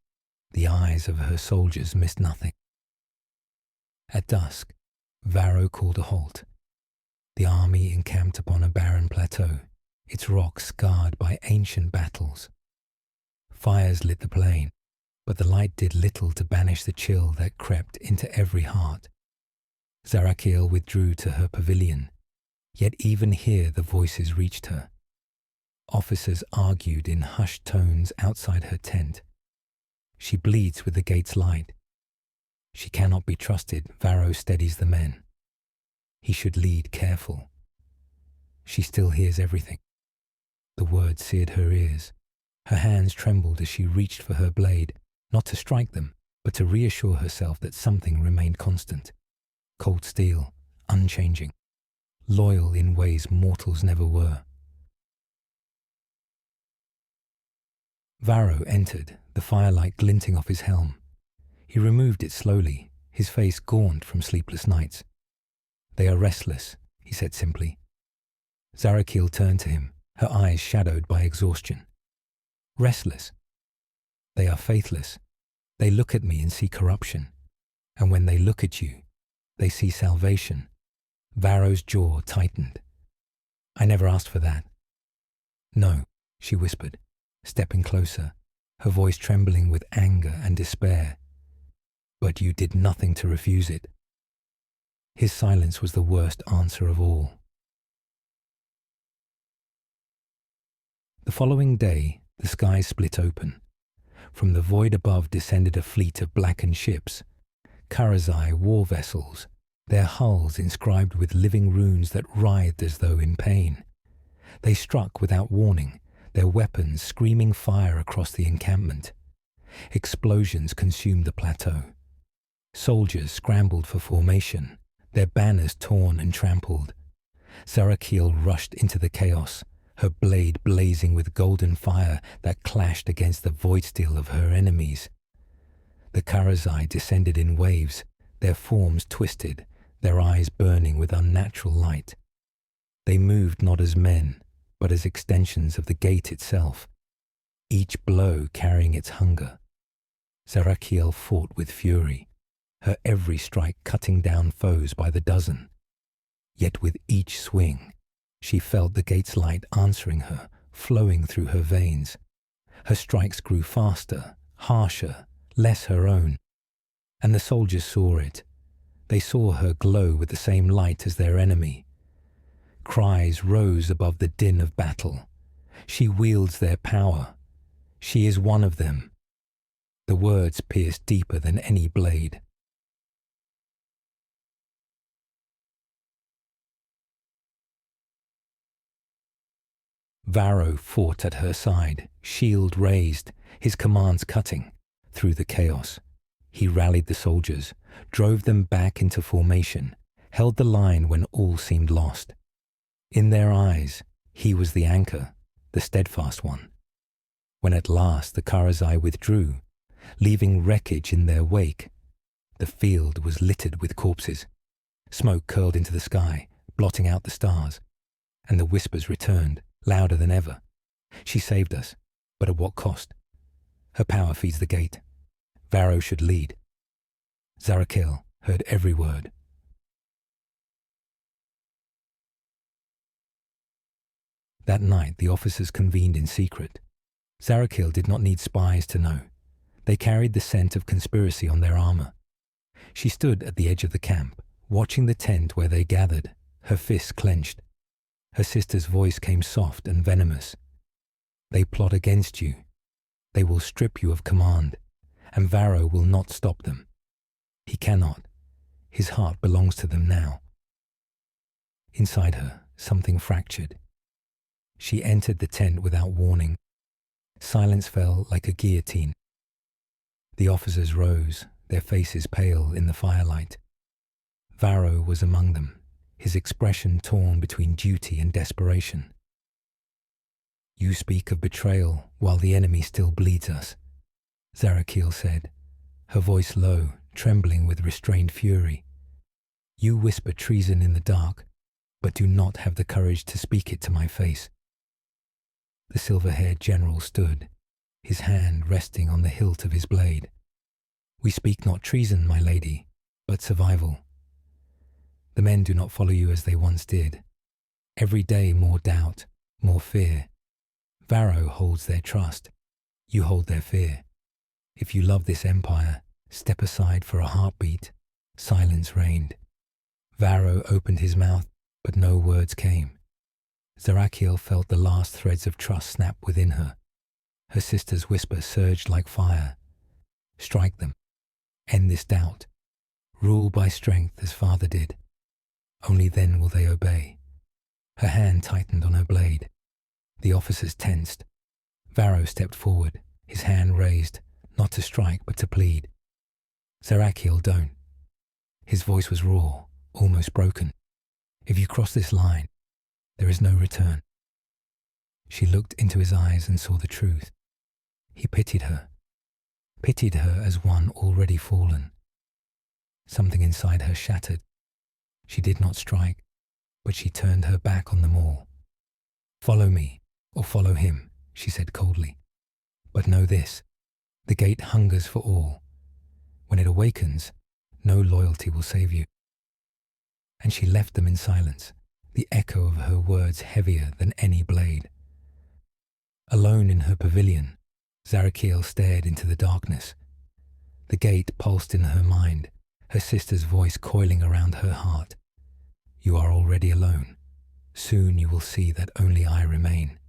A: the eyes of her soldiers missed nothing. At dusk, Varro called a halt. The army encamped upon a barren plateau, its rocks scarred by ancient battles. Fires lit the plain, but the light did little to banish the chill that crept into every heart. Zarakiel withdrew to her pavilion, yet even here the voices reached her. Officers argued in hushed tones outside her tent. She bleeds with the gate's light. She cannot be trusted, Varro steadies the men. He should lead careful. She still hears everything. The words seared her ears. Her hands trembled as she reached for her blade, not to strike them, but to reassure herself that something remained constant. Cold steel, unchanging, loyal in ways mortals never were. Varro entered, the firelight glinting off his helm. He removed it slowly, his face gaunt from sleepless nights. "They are restless," he said simply. Zarakiel turned to him, her eyes shadowed by exhaustion. "Restless? They are faithless. They look at me and see corruption. And when they look at you, they see salvation." Varro's jaw tightened. "I never asked for that." "No," she whispered, stepping closer, her voice trembling with anger and despair. "But you did nothing to refuse it." His silence was the worst answer of all. The following day, the sky split open. From the void above descended a fleet of blackened ships, Karazai war vessels, their hulls inscribed with living runes that writhed as though in pain. They struck without warning, their weapons screaming fire across the encampment. Explosions consumed the plateau. Soldiers scrambled for formation, their banners torn and trampled. Zarakiel rushed into the chaos, her blade blazing with golden fire that clashed against the void steel of her enemies. The Karazai descended in waves, their forms twisted, their eyes burning with unnatural light. They moved not as men, but as extensions of the gate itself, each blow carrying its hunger. Zarakiel fought with fury, her every strike cutting down foes by the dozen. Yet with each swing, she felt the gate's light answering her, flowing through her veins. Her strikes grew faster, harsher, less her own. And the soldiers saw it. They saw her glow with the same light as their enemy. Cries rose above the din of battle. "She wields their power. She is one of them." The words pierced deeper than any blade. Varro fought at her side, shield raised, his commands cutting. Through the chaos, he rallied the soldiers, drove them back into formation, held the line when all seemed lost. In their eyes, he was the anchor, the steadfast one. When at last the Karazai withdrew, leaving wreckage in their wake, the field was littered with corpses. Smoke curled into the sky, blotting out the stars, and the whispers returned, louder than ever. "She saved us, but at what cost? Her power feeds the gate. Varro should lead." Zarakiel heard every word. That night the officers convened in secret. Zarakiel did not need spies to know. They carried the scent of conspiracy on their armor. She stood at the edge of the camp, watching the tent where they gathered, her fists clenched. Her sister's voice came soft and venomous. "They plot against you. They will strip you of command, and Varro will not stop them. He cannot. His heart belongs to them now." Inside her, something fractured. She entered the tent without warning. Silence fell like a guillotine. The officers rose, their faces pale in the firelight. Varro was among them, his expression torn between duty and desperation. "You speak of betrayal while the enemy still bleeds us," Zarakiel said, her voice low, trembling with restrained fury. "You whisper treason in the dark, but do not have the courage to speak it to my face." The silver-haired general stood, his hand resting on the hilt of his blade. "We speak not treason, my lady, but survival. The men do not follow you as they once did. Every day more doubt, more fear. Varro holds their trust. You hold their fear. If you love this empire, step aside for a heartbeat." Silence reigned. Varro opened his mouth, but no words came. Zarakiel felt the last threads of trust snap within her. Her sister's whisper surged like fire. "Strike them. End this doubt. Rule by strength as father did. Only then will they obey." Her hand tightened on her blade. The officers tensed. Varro stepped forward, his hand raised, not to strike but to plead. "Zarakiel, don't." His voice was raw, almost broken. "If you cross this line, there is no return." She looked into his eyes and saw the truth. He pitied her as one already fallen. Something inside her shattered. She did not strike, but she turned her back on them all. "Follow me, or follow him," she said coldly. "But know this, the gate hungers for all. When it awakens, no loyalty will save you." And she left them in silence, the echo of her words heavier than any blade. Alone in her pavilion, Zarakiel stared into the darkness. The gate pulsed in her mind, her sister's voice coiling around her heart. "You are already alone. Soon you will see that only I remain."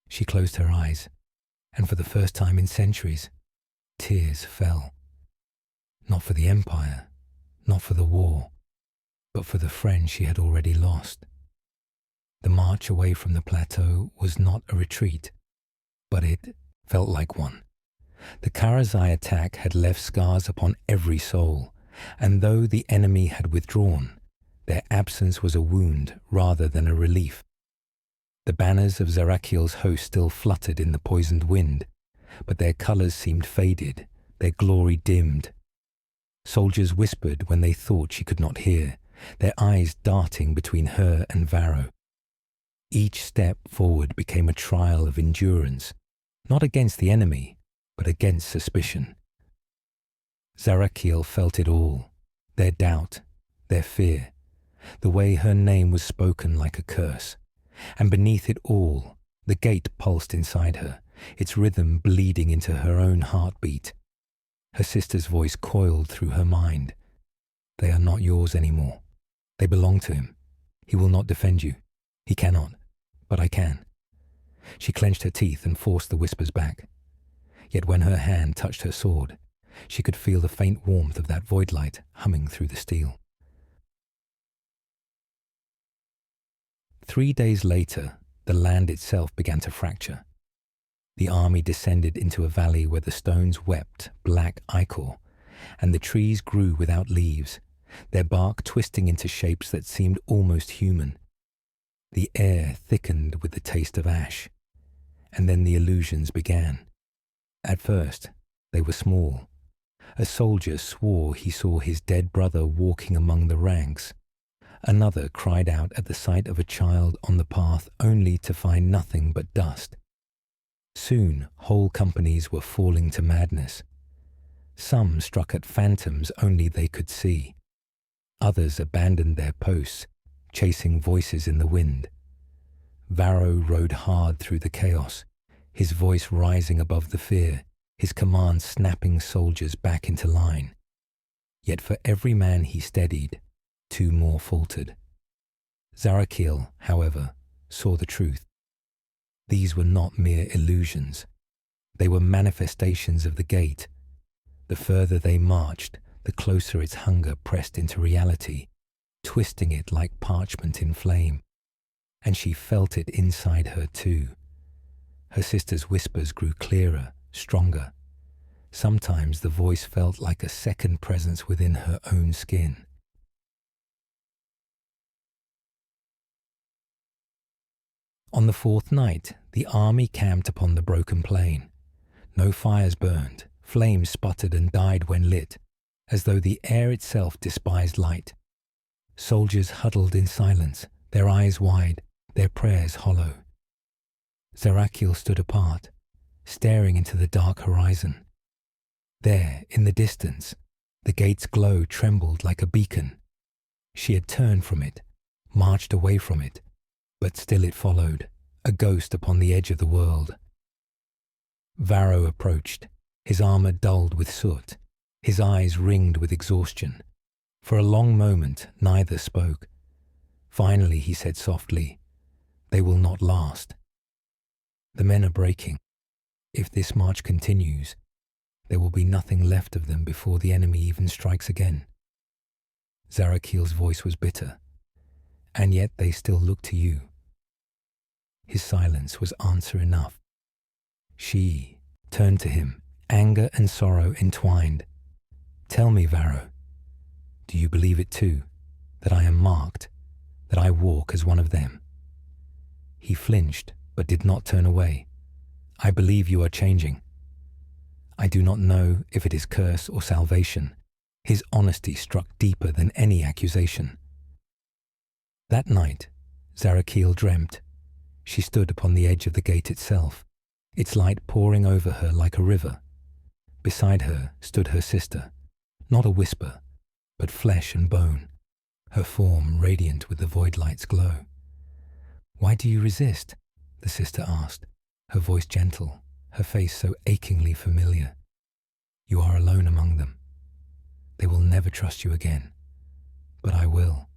A: She closed her eyes, and for the first time in centuries, tears fell. Not for the empire, not for the war, but for the friend she had already lost. The march away from the plateau was not a retreat, but it felt like one. The Karazai attack had left scars upon every soul, and though the enemy had withdrawn, their absence was a wound rather than a relief. The banners of Zarakiel's host still fluttered in the poisoned wind, but their colours seemed faded, their glory dimmed. Soldiers whispered when they thought she could not hear, their eyes darting between her and Varro. Each step forward became a trial of endurance, not against the enemy, but against suspicion. Zarakiel felt it all, their doubt, their fear, the way her name was spoken like a curse. And beneath it all, the gate pulsed inside her, its rhythm bleeding into her own heartbeat. Her sister's voice coiled through her mind. "They are not yours anymore. They belong to him. He will not defend you. He cannot, but I can." She clenched her teeth and forced the whispers back. Yet when her hand touched her sword, she could feel the faint warmth of that void light humming through the steel. 3 days later, the land itself began to fracture. The army descended into a valley where the stones wept black ichor, and the trees grew without leaves, their bark twisting into shapes that seemed almost human. The air thickened with the taste of ash, and then the illusions began. At first, they were small. A soldier swore he saw his dead brother walking among the ranks. Another cried out at the sight of a child on the path only to find nothing but dust. Soon, whole companies were falling to madness. Some struck at phantoms only they could see. Others abandoned their posts, chasing voices in the wind. Varro rode hard through the chaos, his voice rising above the fear, his commands snapping soldiers back into line. Yet for every man he steadied, 2 more faltered. Zarakiel, however, saw the truth. These were not mere illusions. They were manifestations of the gate. The further they marched, the closer its hunger pressed into reality, twisting it like parchment in flame. And she felt it inside her too. Her sister's whispers grew clearer, stronger. Sometimes the voice felt like a second presence within her own skin. On the 4th night, the army camped upon the broken plain. No fires burned, flames sputtered and died when lit, as though the air itself despised light. Soldiers huddled in silence, their eyes wide, their prayers hollow. Zarakiel stood apart, staring into the dark horizon. There, in the distance, the gate's glow trembled like a beacon. She had turned from it, marched away from it, but still it followed, a ghost upon the edge of the world. Varro approached, his armor dulled with soot, his eyes ringed with exhaustion. For a long moment, neither spoke. Finally, he said softly, "They will not last. The men are breaking. If this march continues, there will be nothing left of them before the enemy even strikes again." Zarakiel's voice was bitter. "And yet they still look to you." His silence was answer enough. She turned to him, anger and sorrow entwined. "Tell me, Varro, do you believe it too, that I am marked, that I walk as one of them?" He flinched, but did not turn away. "I believe you are changing. I do not know if it is curse or salvation." His honesty struck deeper than any accusation. That night, Zarakiel dreamt. She stood upon the edge of the gate itself, its light pouring over her like a river. Beside her stood her sister, not a whisper, but flesh and bone, her form radiant with the void light's glow. "Why do you resist?" the sister asked, her voice gentle, her face so achingly familiar. "You are alone among them. They will never trust you again. But I will.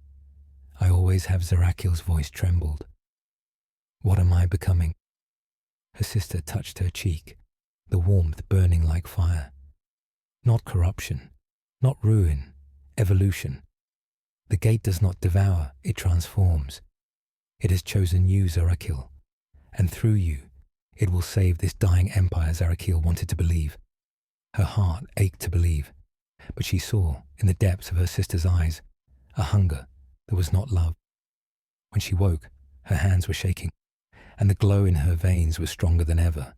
A: I always have." Zarakiel's voice trembled. "What am I becoming?" Her sister touched her cheek, the warmth burning like fire. "Not corruption, not ruin, evolution. The gate does not devour, it transforms. It has chosen you, Zarakiel, and through you, it will save this dying empire." Zarakiel wanted to believe. Her heart ached to believe, but she saw, in the depths of her sister's eyes, a hunger that was not love. When she woke, her hands were shaking, and the glow in her veins was stronger than ever.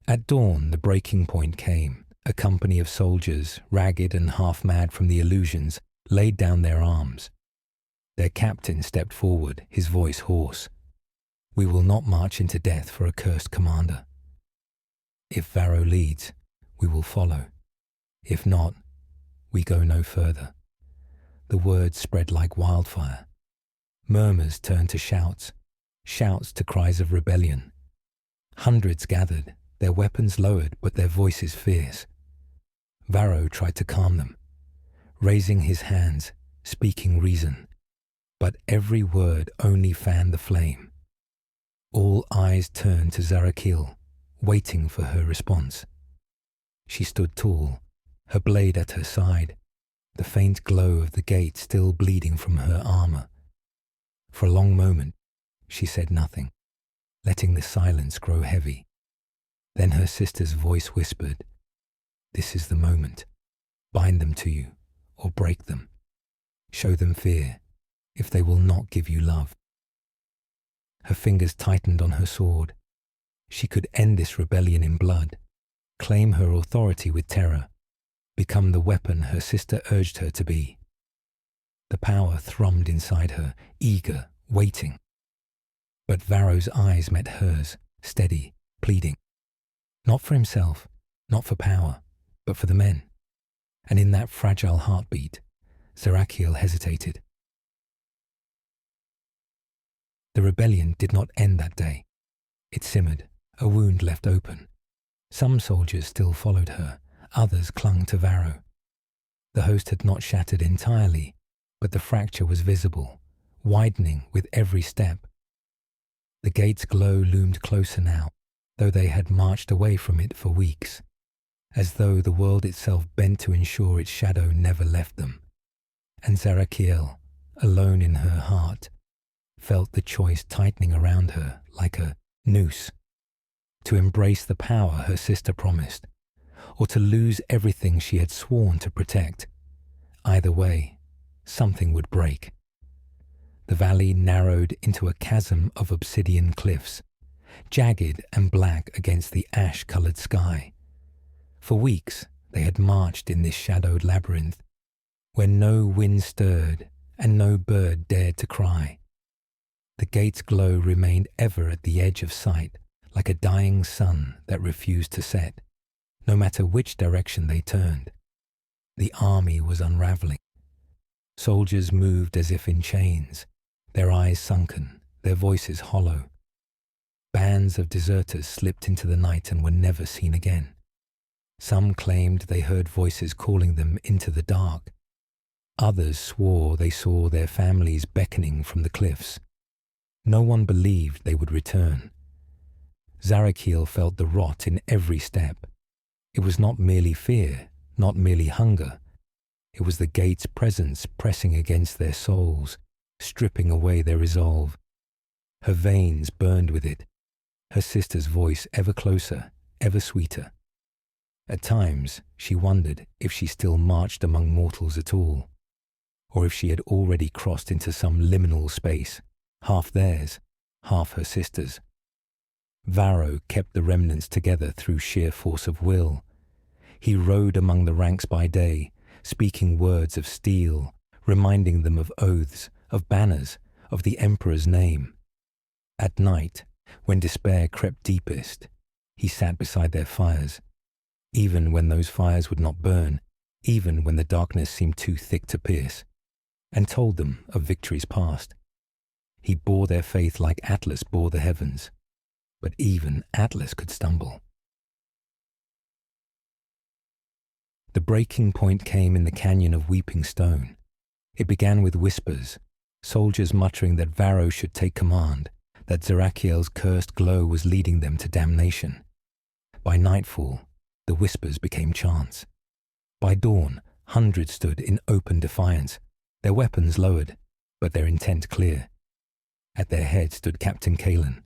A: At dawn, the breaking point came. A company of soldiers, ragged and half-mad from the illusions, laid down their arms. Their captain stepped forward, his voice hoarse. "We will not march into death for a cursed commander. If Varro leads, we will follow. If not, we go no further." The words spread like wildfire. Murmurs turned to shouts, shouts to cries of rebellion. Hundreds gathered, their weapons lowered but their voices fierce. Varro tried to calm them, raising his hands, speaking reason. But every word only fanned the flame. All eyes turned to Zarakiel, waiting for her response. She stood tall, her blade at her side, the faint glow of the gate still bleeding from her armor. For a long moment, she said nothing, letting the silence grow heavy. Then her sister's voice whispered, "This is the moment. Bind them to you, or break them. Show them fear, if they will not give you love." Her fingers tightened on her sword. She could end this rebellion in blood, claim her authority with terror, become the weapon her sister urged her to be. The power thrummed inside her, eager, waiting. But Varro's eyes met hers, steady, pleading. Not for himself, not for power, but for the men. And in that fragile heartbeat, Zarakiel hesitated. The rebellion did not end that day. It simmered, a wound left open. Some soldiers still followed her, others clung to Varro. The host had not shattered entirely, but the fracture was visible, widening with every step. The gate's glow loomed closer now, though they had marched away from it for weeks, as though the world itself bent to ensure its shadow never left them. And Zarakiel, alone in her heart, felt the choice tightening around her like a noose, to embrace the power her sister promised, or to lose everything she had sworn to protect. Either way, something would break. The valley narrowed into a chasm of obsidian cliffs, jagged and black against the ash-colored sky. For weeks they had marched in this shadowed labyrinth, where no wind stirred and no bird dared to cry. The gate's glow remained ever at the edge of sight, like a dying sun that refused to set, no matter which direction they turned. The army was unraveling. Soldiers moved as if in chains, their eyes sunken, their voices hollow. Bands of deserters slipped into the night and were never seen again. Some claimed they heard voices calling them into the dark. Others swore they saw their families beckoning from the cliffs. No one believed they would return. Zarakil felt the rot in every step. It was not merely fear, not merely hunger. It was the gate's presence pressing against their souls, stripping away their resolve. Her veins burned with it, her sister's voice ever closer, ever sweeter. At times, she wondered if she still marched among mortals at all, or if she had already crossed into some liminal space, half theirs, half her sister's. Varro kept the remnants together through sheer force of will. He rode among the ranks by day, speaking words of steel, reminding them of oaths, of banners, of the Emperor's name. At night, when despair crept deepest, he sat beside their fires, even when those fires would not burn, even when the darkness seemed too thick to pierce, and told them of victories past. He bore their faith like Atlas bore the heavens, but even Atlas could stumble. The breaking point came in the canyon of Weeping Stone. It began with whispers, soldiers muttering that Varro should take command, that Zarakiel's cursed glow was leading them to damnation. By nightfall, the whispers became chants. By dawn, hundreds stood in open defiance, their weapons lowered, but their intent clear. At their head stood Captain Kalen,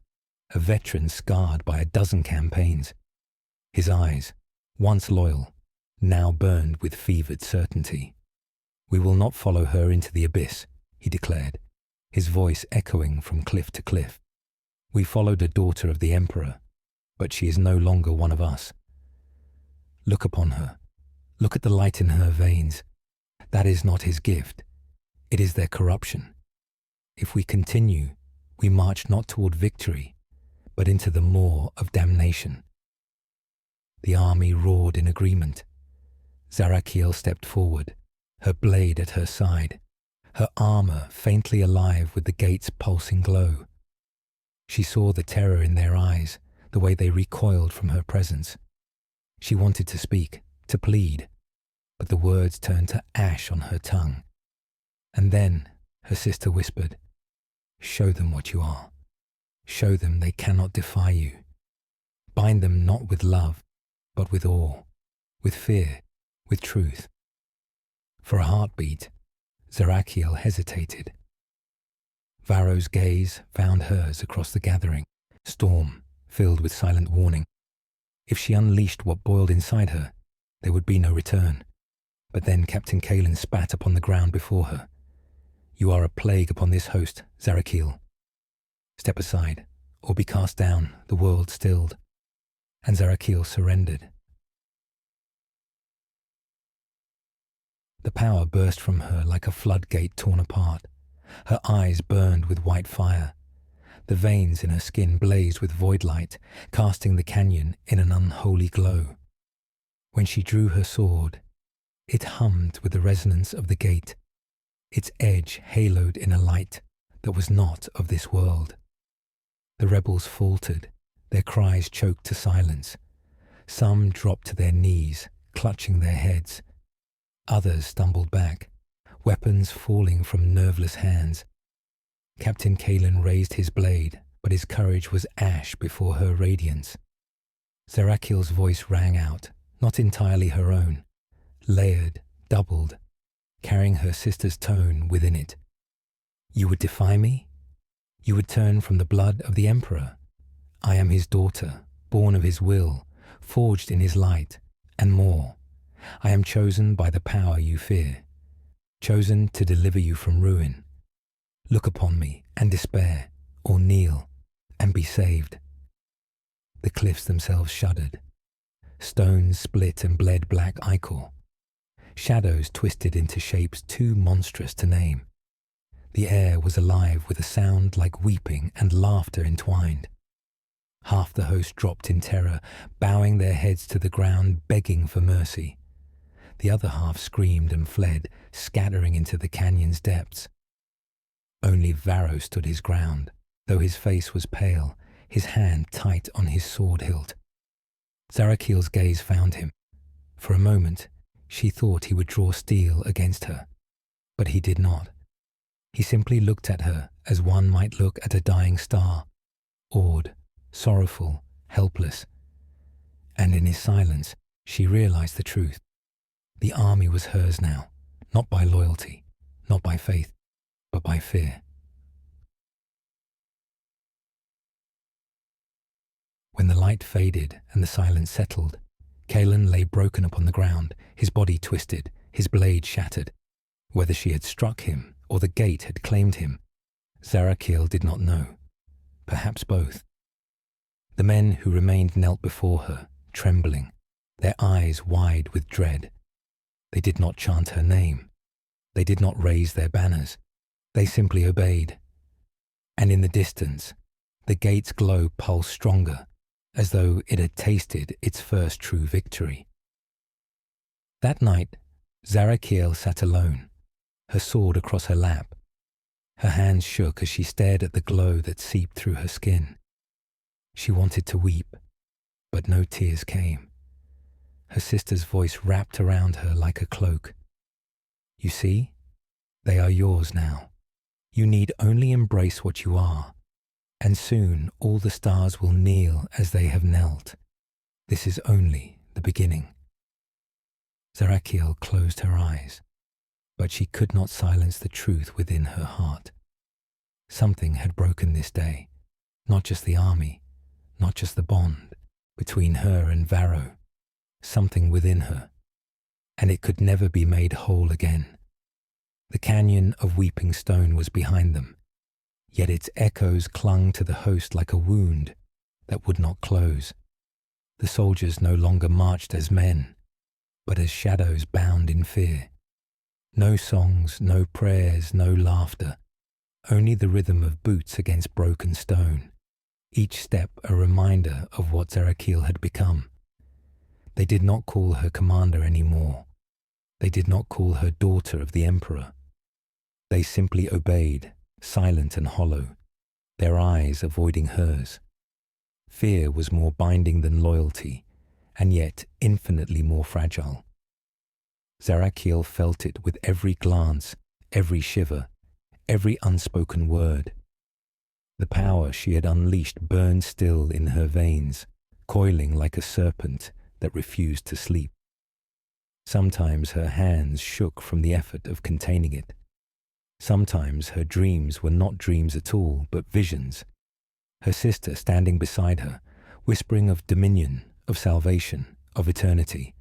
A: a veteran scarred by a dozen campaigns. His eyes, once loyal, now burned with fevered certainty. "We will not follow her into the abyss," he declared, his voice echoing from cliff to cliff. "We followed a daughter of the Emperor, but she is no longer one of us. Look upon her. Look at the light in her veins. That is not his gift. It is their corruption. If we continue, we march not toward victory, but into the maw of damnation." The army roared in agreement. Zarakiel stepped forward, her blade at her side, her armor faintly alive with the gate's pulsing glow. She saw the terror in their eyes, the way they recoiled from her presence. She wanted to speak, to plead, but the words turned to ash on her tongue. And then her sister whispered, "Show them what you are. Show them they cannot defy you. Bind them not with love, but with awe, with fear, with truth." For a heartbeat, Zarakiel hesitated. Varro's gaze found hers across the gathering, storm filled with silent warning. If she unleashed what boiled inside her, there would be no return. But then Captain Kalen spat upon the ground before her. "You are a plague upon this host, Zarakiel. Step aside, or be cast down, the world stilled." And Zarakiel surrendered. The power burst from her like a floodgate torn apart. Her eyes burned with white fire. The veins in her skin blazed with void light, casting the canyon in an unholy glow. When she drew her sword, it hummed with the resonance of the gate, its edge haloed in a light that was not of this world. The rebels faltered, their cries choked to silence. Some dropped to their knees, clutching their heads. Others stumbled back, weapons falling from nerveless hands. Captain Kalen raised his blade, but his courage was ash before her radiance. Zarakiel's voice rang out, not entirely her own, layered, doubled, carrying her sister's tone within it. "You would defy me? You would turn from the blood of the Emperor? I am his daughter, born of his will, forged in his light, and more. I am chosen by the power you fear, chosen to deliver you from ruin. Look upon me and despair, or kneel and be saved." The cliffs themselves shuddered. Stones split and bled black ichor. Shadows twisted into shapes too monstrous to name. The air was alive with a sound like weeping and laughter entwined. Half the host dropped in terror, bowing their heads to the ground, begging for mercy. The other half screamed and fled, scattering into the canyon's depths. Only Varro stood his ground, though his face was pale, his hand tight on his sword hilt. Zarakiel's gaze found him. For a moment, she thought he would draw steel against her, but he did not. He simply looked at her as one might look at a dying star, awed, sorrowful, helpless. And in his silence, she realized the truth. The army was hers now, not by loyalty, not by faith, but by fear. When the light faded and the silence settled, Kaelan lay broken upon the ground, his body twisted, his blade shattered. Whether she had struck him or the gate had claimed him, Zarakiel did not know. Perhaps both. The men who remained knelt before her, trembling, their eyes wide with dread. They did not chant her name. They did not raise their banners. They simply obeyed. And in the distance, the gate's glow pulsed stronger, as though it had tasted its first true victory. That night, Zarakiel sat alone, her sword across her lap. Her hands shook as she stared at the glow that seeped through her skin. She wanted to weep, but no tears came. Her sister's voice wrapped around her like a cloak. You see, they are yours now. You need only embrace what you are, and soon all the stars will kneel as they have knelt. This is only the beginning. Zarakiel closed her eyes, but she could not silence the truth within her heart. Something had broken this day, not just the army, not just the bond between her and Varro, something within her, and it could never be made whole again. The canyon of weeping stone was behind them, yet its echoes clung to the host like a wound that would not close. The soldiers no longer marched as men, but as shadows bound in fear. No songs, no prayers, no laughter, only the rhythm of boots against broken stone, each step a reminder of what Zarakiel had become. They did not call her commander anymore. They did not call her daughter of the emperor. They simply obeyed, silent and hollow, their eyes avoiding hers. Fear was more binding than loyalty, and yet infinitely more fragile. Zarakiel felt it with every glance, every shiver, every unspoken word. The power she had unleashed burned still in her veins, coiling like a serpent that refused to sleep. Sometimes her hands shook from the effort of containing it. Sometimes her dreams were not dreams at all, but visions. Her sister standing beside her, whispering of dominion, of salvation, of eternity.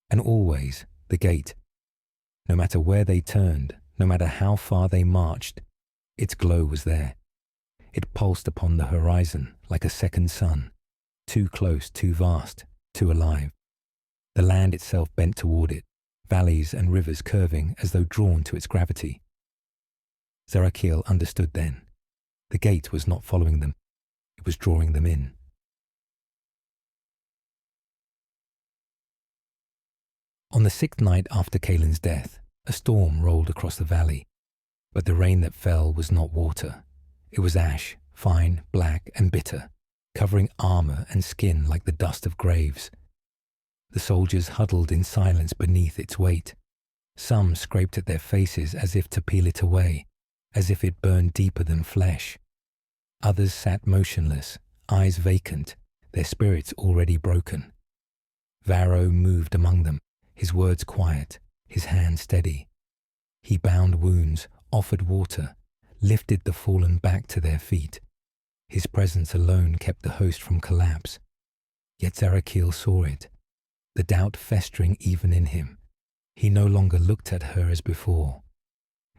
A: And always the gate. No matter where they turned, no matter how far they marched, its glow was there. It pulsed upon the horizon like a second sun, too close, too vast, too alive. The land itself bent toward it, valleys and rivers curving as though drawn to its gravity. Zarakiel understood then. The gate was not following them. It was drawing them in. On the 6th night after Kaelan's death, a storm rolled across the valley, but the rain that fell was not water. It was ash, fine, black, and bitter, covering armor and skin like the dust of graves. The soldiers huddled in silence beneath its weight. Some scraped at their faces as if to peel it away, as if it burned deeper than flesh. Others sat motionless, eyes vacant, their spirits already broken. Varro moved among them, his words quiet, his hand steady. He bound wounds, offered water, lifted the fallen back to their feet. His presence alone kept the host from collapse. Yet Zarakiel saw it, the doubt festering even in him. He no longer looked at her as before.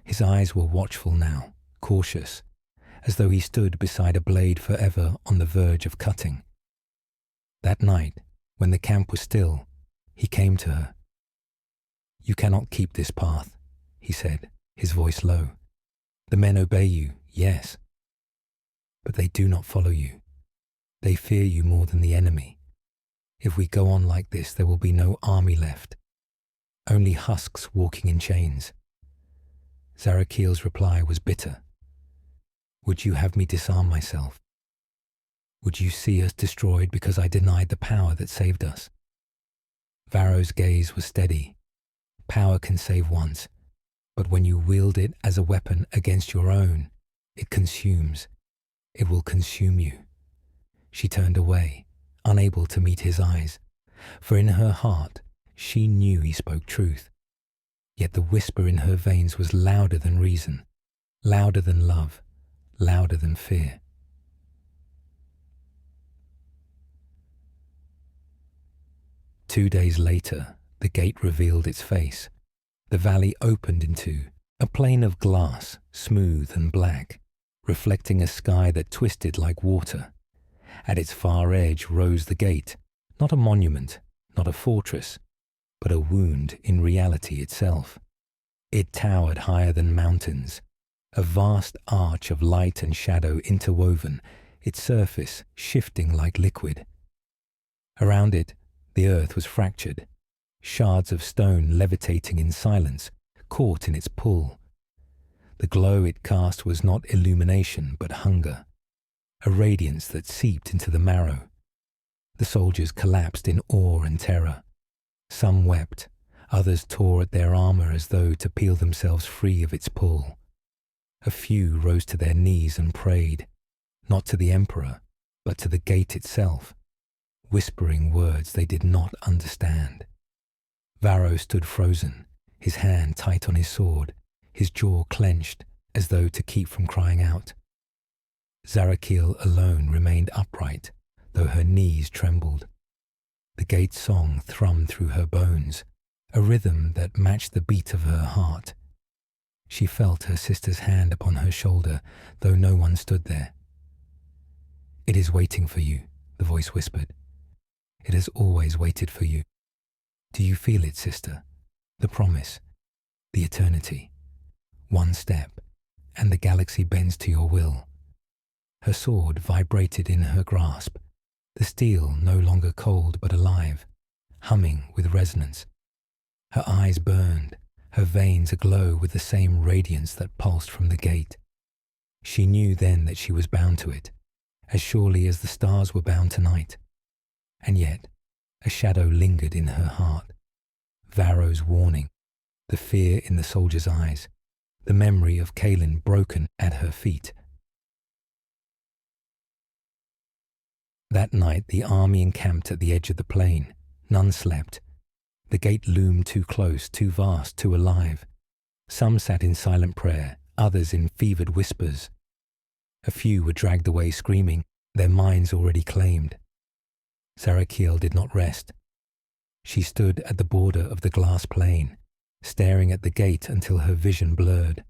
A: His eyes were watchful now, cautious, as though he stood beside a blade forever on the verge of cutting. That night, when the camp was still, he came to her. "You cannot keep this path," he said, his voice low. The men obey you, yes, but they do not follow you. They fear you more than the enemy. If we go on like this, there will be no army left, only husks walking in chains. Zarakiel's reply was bitter. Would you have me disarm myself? Would you see us destroyed because I denied the power that saved us? Varro's gaze was steady. Power can save once, but when you wield it as a weapon against your own, it consumes. It will consume you. She turned away, unable to meet his eyes, for in her heart she knew he spoke truth. Yet the whisper in her veins was louder than reason, louder than love, louder than fear. Two days later, the gate revealed its face. The valley opened into a plain of glass, smooth and black, reflecting a sky that twisted like water. At its far edge rose the gate, not a monument, not a fortress, but a wound in reality itself. It towered higher than mountains, a vast arch of light and shadow interwoven, its surface shifting like liquid. Around it, the earth was fractured, shards of stone levitating in silence, caught in its pull. The glow it cast was not illumination, but hunger, a radiance that seeped into the marrow. The soldiers collapsed in awe and terror. Some wept, others tore at their armor as though to peel themselves free of its pull. A few rose to their knees and prayed, not to the emperor, but to the gate itself, whispering words they did not understand. Varro stood frozen, his hand tight on his sword, his jaw clenched as though to keep from crying out. Zarakiel alone remained upright, though her knees trembled. The gate's song thrummed through her bones, a rhythm that matched the beat of her heart. She felt her sister's hand upon her shoulder, though no one stood there. "It is waiting for you," the voice whispered. "It has always waited for you. Do you feel it, sister? The promise, the eternity. One step, and the galaxy bends to your will." Her sword vibrated in her grasp, the steel no longer cold but alive, humming with resonance. Her eyes burned, her veins aglow with the same radiance that pulsed from the gate. She knew then that she was bound to it, as surely as the stars were bound tonight. And yet, a shadow lingered in her heart. Varro's warning, the fear in the soldier's eyes, the memory of Kaelin broken at her feet. That night the army encamped at the edge of the plain. None slept. The gate loomed too close, too vast, too alive. Some sat in silent prayer, others in fevered whispers. A few were dragged away screaming, their minds already claimed. Zarakiel did not rest. She stood at the border of the glass plain, staring at the gate until her vision blurred.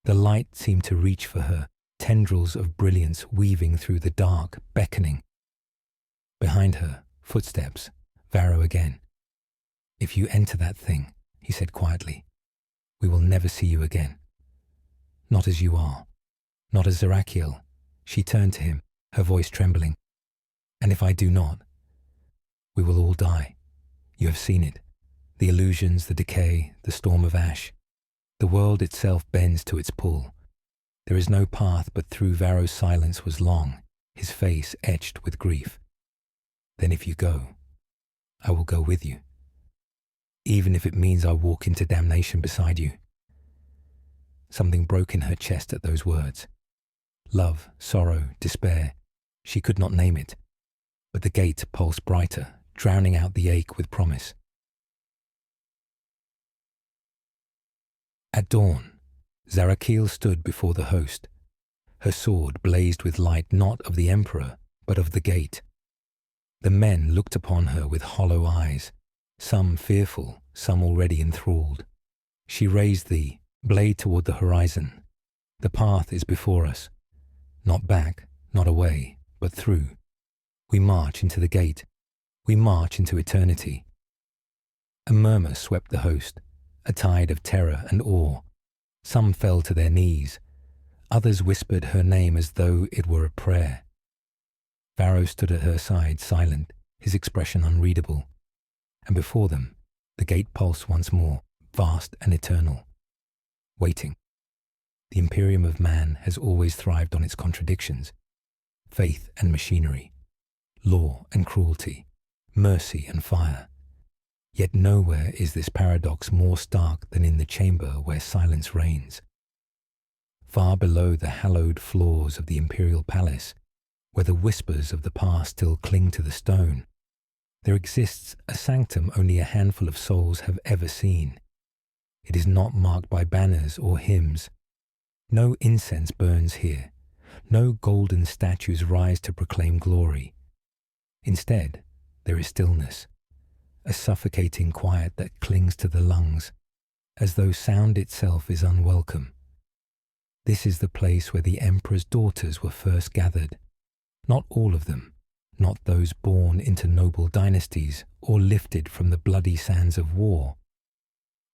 A: The light seemed to reach for her, tendrils of brilliance weaving through the dark, beckoning. Behind her, footsteps, Varro again. "If you enter that thing," he said quietly, "we will never see you again. Not as you are, not as Zarakiel." She turned to him, her voice trembling. "And if I do not, we will all die. You have seen it. The illusions, the decay, the storm of ash. The world itself bends to its pull. There is no path but through." Varro's silence was long, his face etched with grief. "Then if you go, I will go with you. Even if it means I walk into damnation beside you." Something broke in her chest at those words. Love, sorrow, despair. She could not name it. But the gate pulsed brighter, drowning out the ache with promise. At dawn, Zarakiel stood before the host. Her sword blazed with light not of the emperor, but of the gate. The men looked upon her with hollow eyes, some fearful, some already enthralled. She raised the blade toward the horizon. "The path is before us. Not back, not away, but through. We march into the gate. We march into eternity." A murmur swept the host, a tide of terror and awe. Some fell to their knees, Others whispered her name as though it were a prayer. Varro stood at her side, silent, his expression unreadable. And before them, the gate pulsed once more, vast and eternal. Waiting. The Imperium of man has always thrived on its contradictions. Faith and machinery. Law and cruelty. Mercy and fire. Yet nowhere is this paradox more stark than in the chamber where silence reigns. Far below the hallowed floors of the imperial palace, where the whispers of the past still cling to the stone, there exists a sanctum only a handful of souls have ever seen. It is not marked by banners or hymns. No incense burns here. No golden statues rise to proclaim glory. Instead, there is stillness, a suffocating quiet that clings to the lungs, as though sound itself is unwelcome. This is the place where the emperor's daughters were first gathered. Not all of them, not those born into noble dynasties or lifted from the bloody sands of war.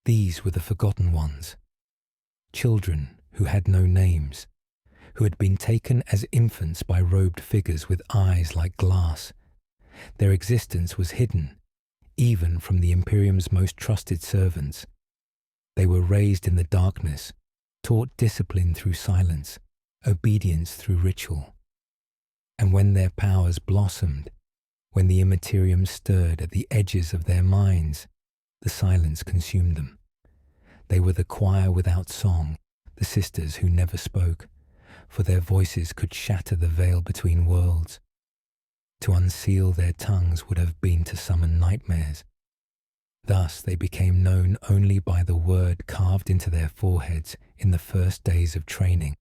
A: These were the forgotten ones, children who had no names, who had been taken as infants by robed figures with eyes like glass. Their existence was hidden, even from the Imperium's most trusted servants. They were raised in the darkness, taught discipline through silence, obedience through ritual. And when their powers blossomed, when the immaterium stirred at the edges of their minds, the silence consumed them. They were the choir without song, the sisters who never spoke, for their voices could shatter the veil between worlds. To unseal their tongues would have been to summon nightmares. Thus they became known only by the word carved into their foreheads in the first days of training.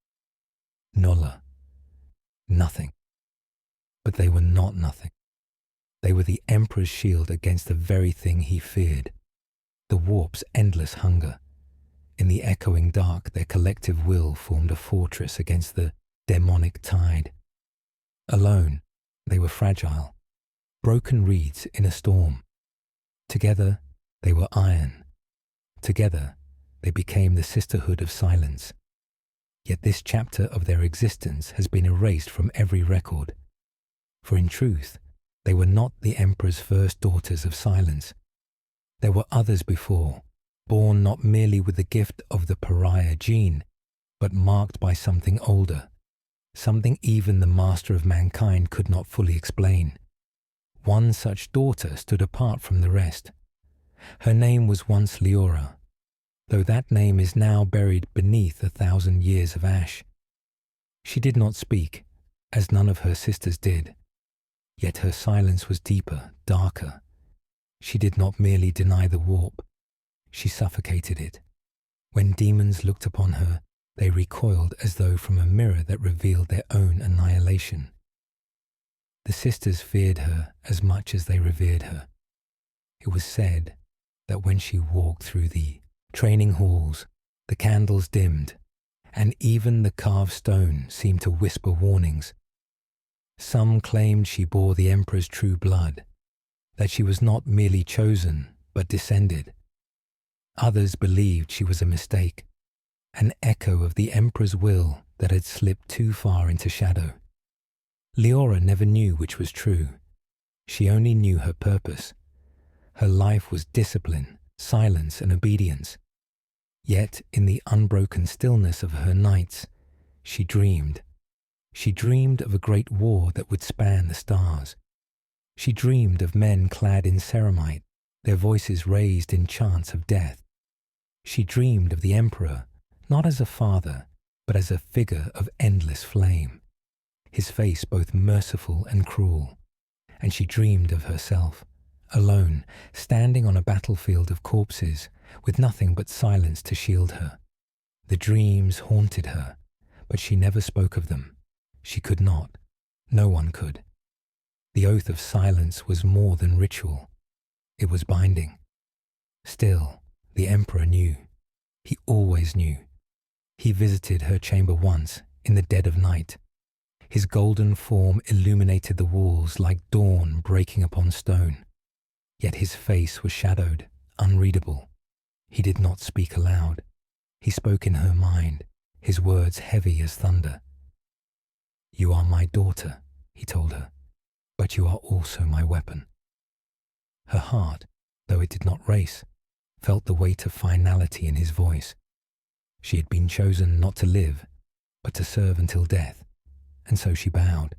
A: Nolla. Nothing. But they were not nothing. They were the Emperor's shield against the very thing he feared, the warp's endless hunger. In the echoing dark, their collective will formed a fortress against the demonic tide. Alone, they were fragile, broken reeds in a storm. Together, they were iron. Together, they became the sisterhood of silence. Yet this chapter of their existence has been erased from every record. For in truth, they were not the Emperor's first daughters of silence. There were others before, born not merely with the gift of the pariah gene, but marked by something older, something even the master of mankind could not fully explain. One such daughter stood apart from the rest. Her name was once Leora, though that name is now buried beneath 1,000 years of ash. She did not speak, as none of her sisters did. Yet her silence was deeper, darker. She did not merely deny the warp. She suffocated it. When demons looked upon her, they recoiled as though from a mirror that revealed their own annihilation. The sisters feared her as much as they revered her. It was said that when she walked through the training halls, the candles dimmed, and even the carved stone seemed to whisper warnings. Some claimed she bore the Emperor's true blood, that she was not merely chosen, but descended. Others believed she was a mistake, an echo of the Emperor's will that had slipped too far into shadow. Leora never knew which was true. She only knew her purpose. Her life was discipline, silence, and obedience. Yet, in the unbroken stillness of her nights, she dreamed. She dreamed of a great war that would span the stars. She dreamed of men clad in ceramite, their voices raised in chants of death. She dreamed of the Emperor, not as a father, but as a figure of endless flame, his face both merciful and cruel. And she dreamed of herself, alone, standing on a battlefield of corpses, with nothing but silence to shield her. The dreams haunted her, but she never spoke of them. She could not. No one could. The oath of silence was more than ritual. It was binding. Still, the Emperor knew. He always knew. He visited her chamber once, in the dead of night. His golden form illuminated the walls like dawn breaking upon stone. Yet his face was shadowed, unreadable. He did not speak aloud. He spoke in her mind, his words heavy as thunder. "You are my daughter," he told her, "but you are also my weapon." Her heart, though it did not race, felt the weight of finality in his voice. She had been chosen not to live, but to serve until death, and so she bowed.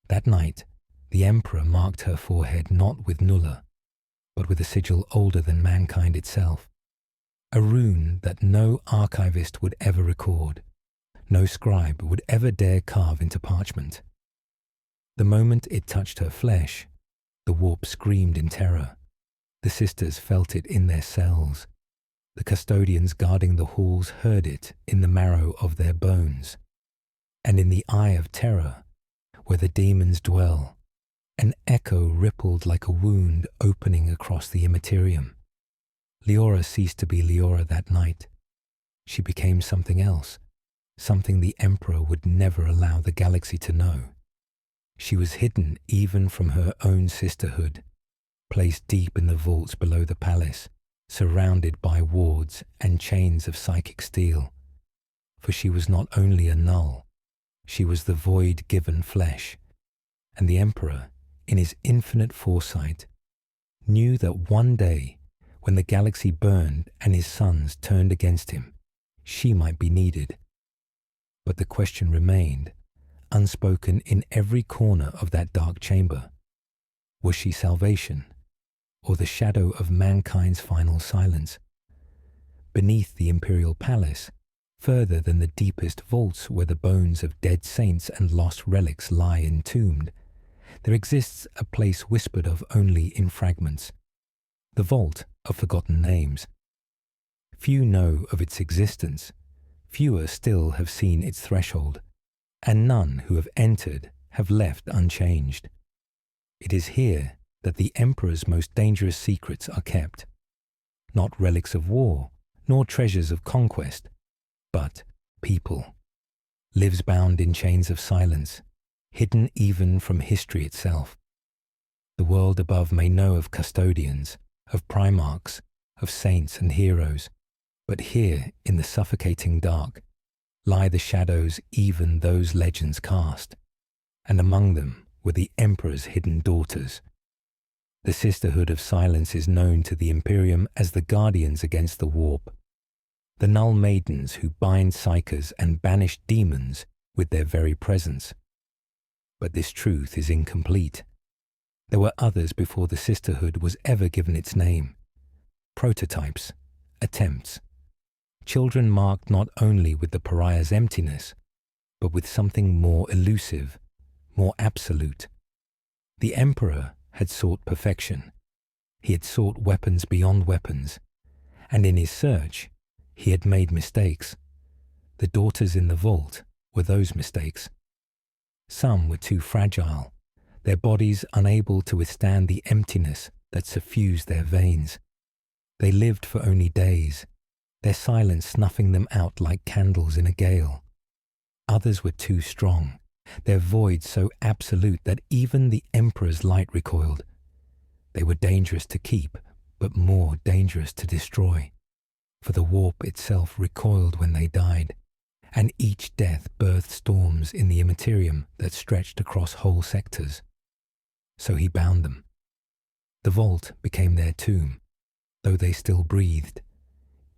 A: That night, the Emperor marked her forehead not with Nulla, but with a sigil older than mankind itself, a rune that no archivist would ever record, no scribe would ever dare carve into parchment. The moment it touched her flesh, the warp screamed in terror. The sisters felt it in their cells. The custodians guarding the halls heard it in the marrow of their bones. And in the eye of terror, where the demons dwell, an echo rippled like a wound opening across the immaterium. Leora ceased to be Leora that night. She became something else, something the Emperor would never allow the galaxy to know. She was hidden even from her own sisterhood, placed deep in the vaults below the palace, surrounded by wards and chains of psychic steel. For she was not only a null, she was the void given flesh, and the Emperor, in his infinite foresight, knew that one day, when the galaxy burned and his sons turned against him, she might be needed. But the question remained, unspoken in every corner of that dark chamber. Was she salvation, or the shadow of mankind's final silence? Beneath the imperial palace, further than the deepest vaults where the bones of dead saints and lost relics lie entombed, there exists a place whispered of only in fragments, the Vault of Forgotten Names. Few know of its existence, fewer still have seen its threshold, and none who have entered have left unchanged. It is here that the Emperor's most dangerous secrets are kept, not relics of war, nor treasures of conquest, but people, lives bound in chains of silence, hidden even from history itself. The world above may know of custodians, of primarchs, of saints and heroes, but here in the suffocating dark lie the shadows even those legends cast, and among them were the Emperor's hidden daughters. The Sisterhood of Silence is known to the Imperium as the guardians against the warp, the null maidens who bind psychers and banish demons with their very presence. But this truth is incomplete. There were others before the Sisterhood was ever given its name. Prototypes, attempts, children marked not only with the pariah's emptiness, but with something more elusive, more absolute. The Emperor had sought perfection. He had sought weapons beyond weapons, and in his search, he had made mistakes. The daughters in the vault were those mistakes. Some were too fragile, their bodies unable to withstand the emptiness that suffused their veins. They lived for only days, their silence snuffing them out like candles in a gale. Others were too strong, their void so absolute that even the Emperor's light recoiled. They were dangerous to keep, but more dangerous to destroy, for the warp itself recoiled when they died, and each death birthed storms in the immaterium that stretched across whole sectors. So he bound them. The vault became their tomb, though they still breathed.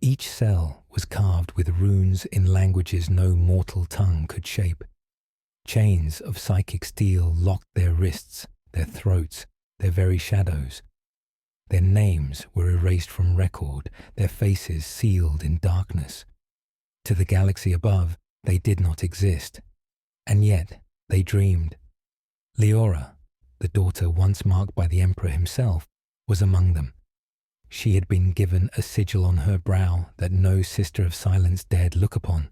A: Each cell was carved with runes in languages no mortal tongue could shape. Chains of psychic steel locked their wrists, their throats, their very shadows. Their names were erased from record, their faces sealed in darkness. To the galaxy above, they did not exist, and yet they dreamed. Leora, the daughter once marked by the Emperor himself, was among them. She had been given a sigil on her brow that no Sister of Silence dared look upon.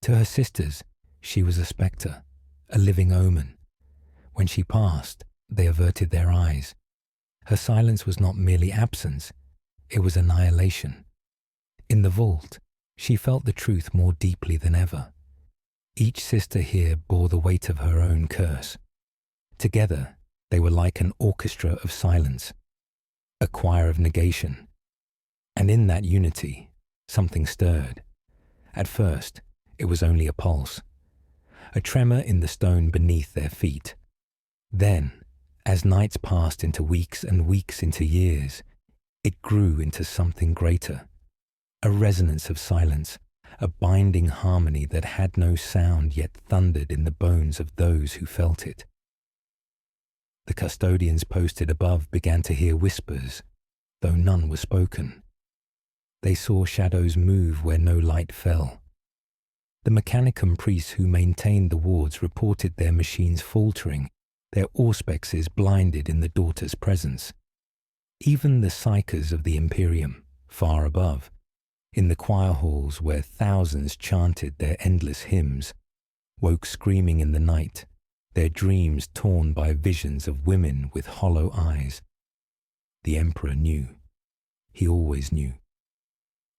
A: To her sisters, she was a spectre, a living omen. When she passed, they averted their eyes. Her silence was not merely absence, it was annihilation. In the vault, she felt the truth more deeply than ever. Each sister here bore the weight of her own curse. Together, they were like an orchestra of silence, a choir of negation. And in that unity, something stirred. At first, it was only a pulse, a tremor in the stone beneath their feet. Then, as nights passed into weeks and weeks into years, it grew into something greater, a resonance of silence, a binding harmony that had no sound yet thundered in the bones of those who felt it. The custodians posted above began to hear whispers, though none were spoken. They saw shadows move where no light fell. The Mechanicum priests who maintained the wards reported their machines faltering, their auspexes blinded in the daughter's presence. Even the psychers of the Imperium, far above, in the choir halls where thousands chanted their endless hymns, woke screaming in the night, their dreams torn by visions of women with hollow eyes. The Emperor knew. He always knew.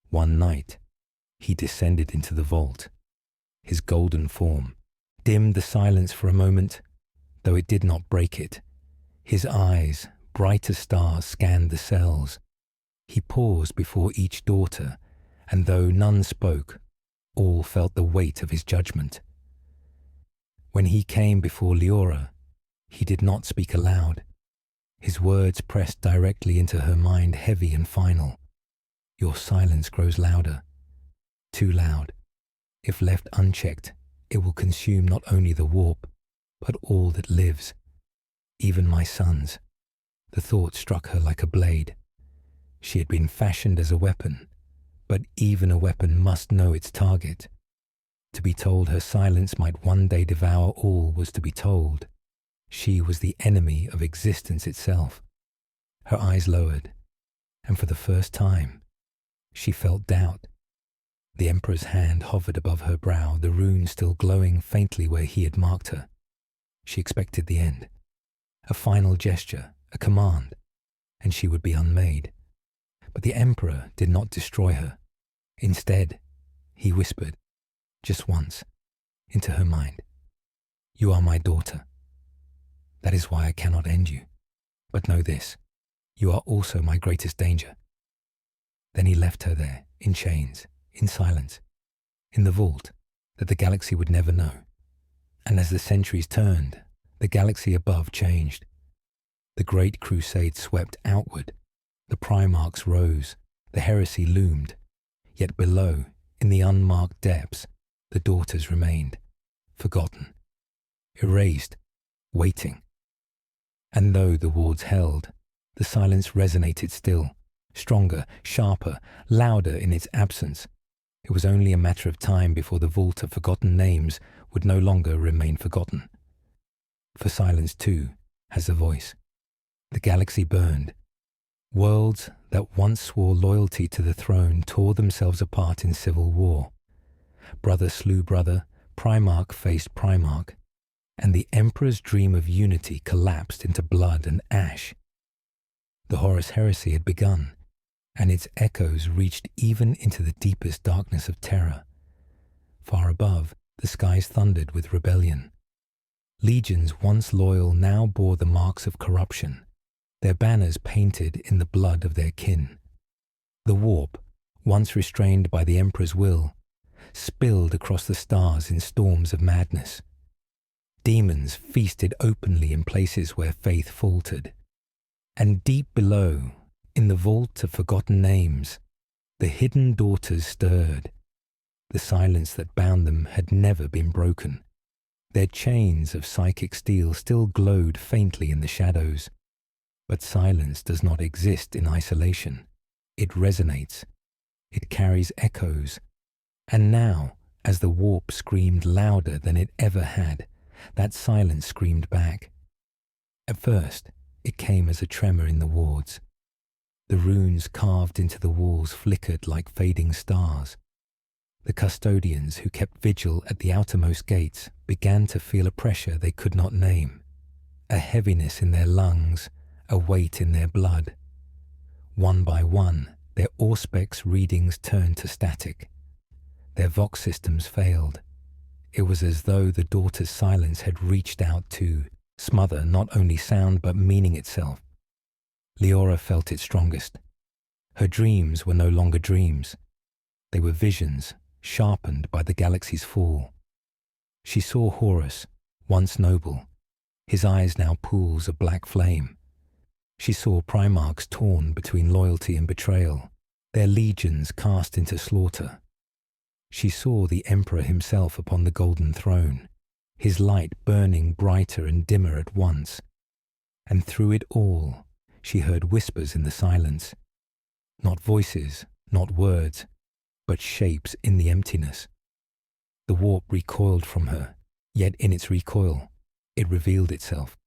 A: One night, he descended into the vault. His golden form dimmed the silence for a moment, though it did not break it. His eyes, bright as stars, scanned the cells. He paused before each daughter, and though none spoke, all felt the weight of his judgment. When he came before Leora, he did not speak aloud. His words pressed directly into her mind, heavy and final. Your silence grows louder, too loud. If left unchecked, it will consume not only the warp, but all that lives, even my sons. The thought struck her like a blade. She had been fashioned as a weapon, but even a weapon must know its target. To be told her silence might one day devour all was to be told. She was the enemy of existence itself. Her eyes lowered, and for the first time, she felt doubt. The Emperor's hand hovered above her brow, the rune still glowing faintly where he had marked her. She expected the end. A final gesture, a command, and she would be unmade. But the Emperor did not destroy her. Instead, he whispered, just once, into her mind, "You are my daughter. That is why I cannot end you. But know this, you are also my greatest danger." Then he left her there, in chains, in silence, in the vault that the galaxy would never know. And as the centuries turned, the galaxy above changed. The Great Crusade swept outward. The Primarchs rose. The heresy loomed. Yet below, in the unmarked depths, the daughters remained, forgotten, erased, waiting. And though the wards held, the silence resonated still, stronger, sharper, louder in its absence. It was only a matter of time before the vault of forgotten names would no longer remain forgotten. For silence, too, has a voice. The galaxy burned. Worlds that once swore loyalty to the throne tore themselves apart in civil war. Brother slew brother, Primarch faced Primarch, and the Emperor's dream of unity collapsed into blood and ash. The Horus Heresy had begun, and its echoes reached even into the deepest darkness of terror. Far above, the skies thundered with rebellion. Legions once loyal now bore the marks of corruption, their banners painted in the blood of their kin. The warp, once restrained by the Emperor's will, spilled across the stars in storms of madness. Demons feasted openly in places where faith faltered. And deep below, in the vault of forgotten names, the hidden daughters stirred. The silence that bound them had never been broken. Their chains of psychic steel still glowed faintly in the shadows. But silence does not exist in isolation. It resonates. It carries echoes. And now, as the warp screamed louder than it ever had, that silence screamed back. At first, it came as a tremor in the wards. The runes carved into the walls flickered like fading stars. The custodians who kept vigil at the outermost gates began to feel a pressure they could not name, a heaviness in their lungs, a weight in their blood. One by one, their auspex readings turned to static. Their vox systems failed. It was as though the daughter's silence had reached out to smother not only sound but meaning itself. Leora felt it strongest. Her dreams were no longer dreams. They were visions, sharpened by the galaxy's fall. She saw Horus, once noble, his eyes now pools of black flame. She saw Primarchs torn between loyalty and betrayal, their legions cast into slaughter. She saw the Emperor himself upon the golden throne, his light burning brighter and dimmer at once. And through it all, she heard whispers in the silence, not voices, not words, but shapes in the emptiness. The warp recoiled from her, yet in its recoil, it revealed itself.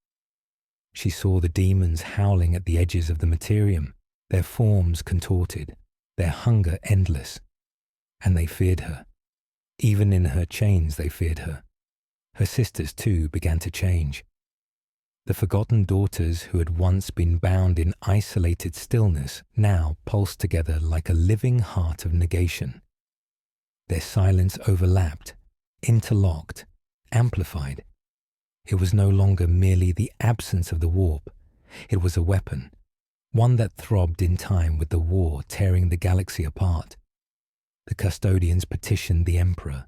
A: She saw the demons howling at the edges of the materium, their forms contorted, their hunger endless. And they feared her. Even in her chains they feared her. Her sisters too began to change. The forgotten daughters who had once been bound in isolated stillness now pulsed together like a living heart of negation. Their silence overlapped, interlocked, amplified. It was no longer merely the absence of the warp. It was a weapon, one that throbbed in time with the war tearing the galaxy apart. The custodians petitioned the Emperor.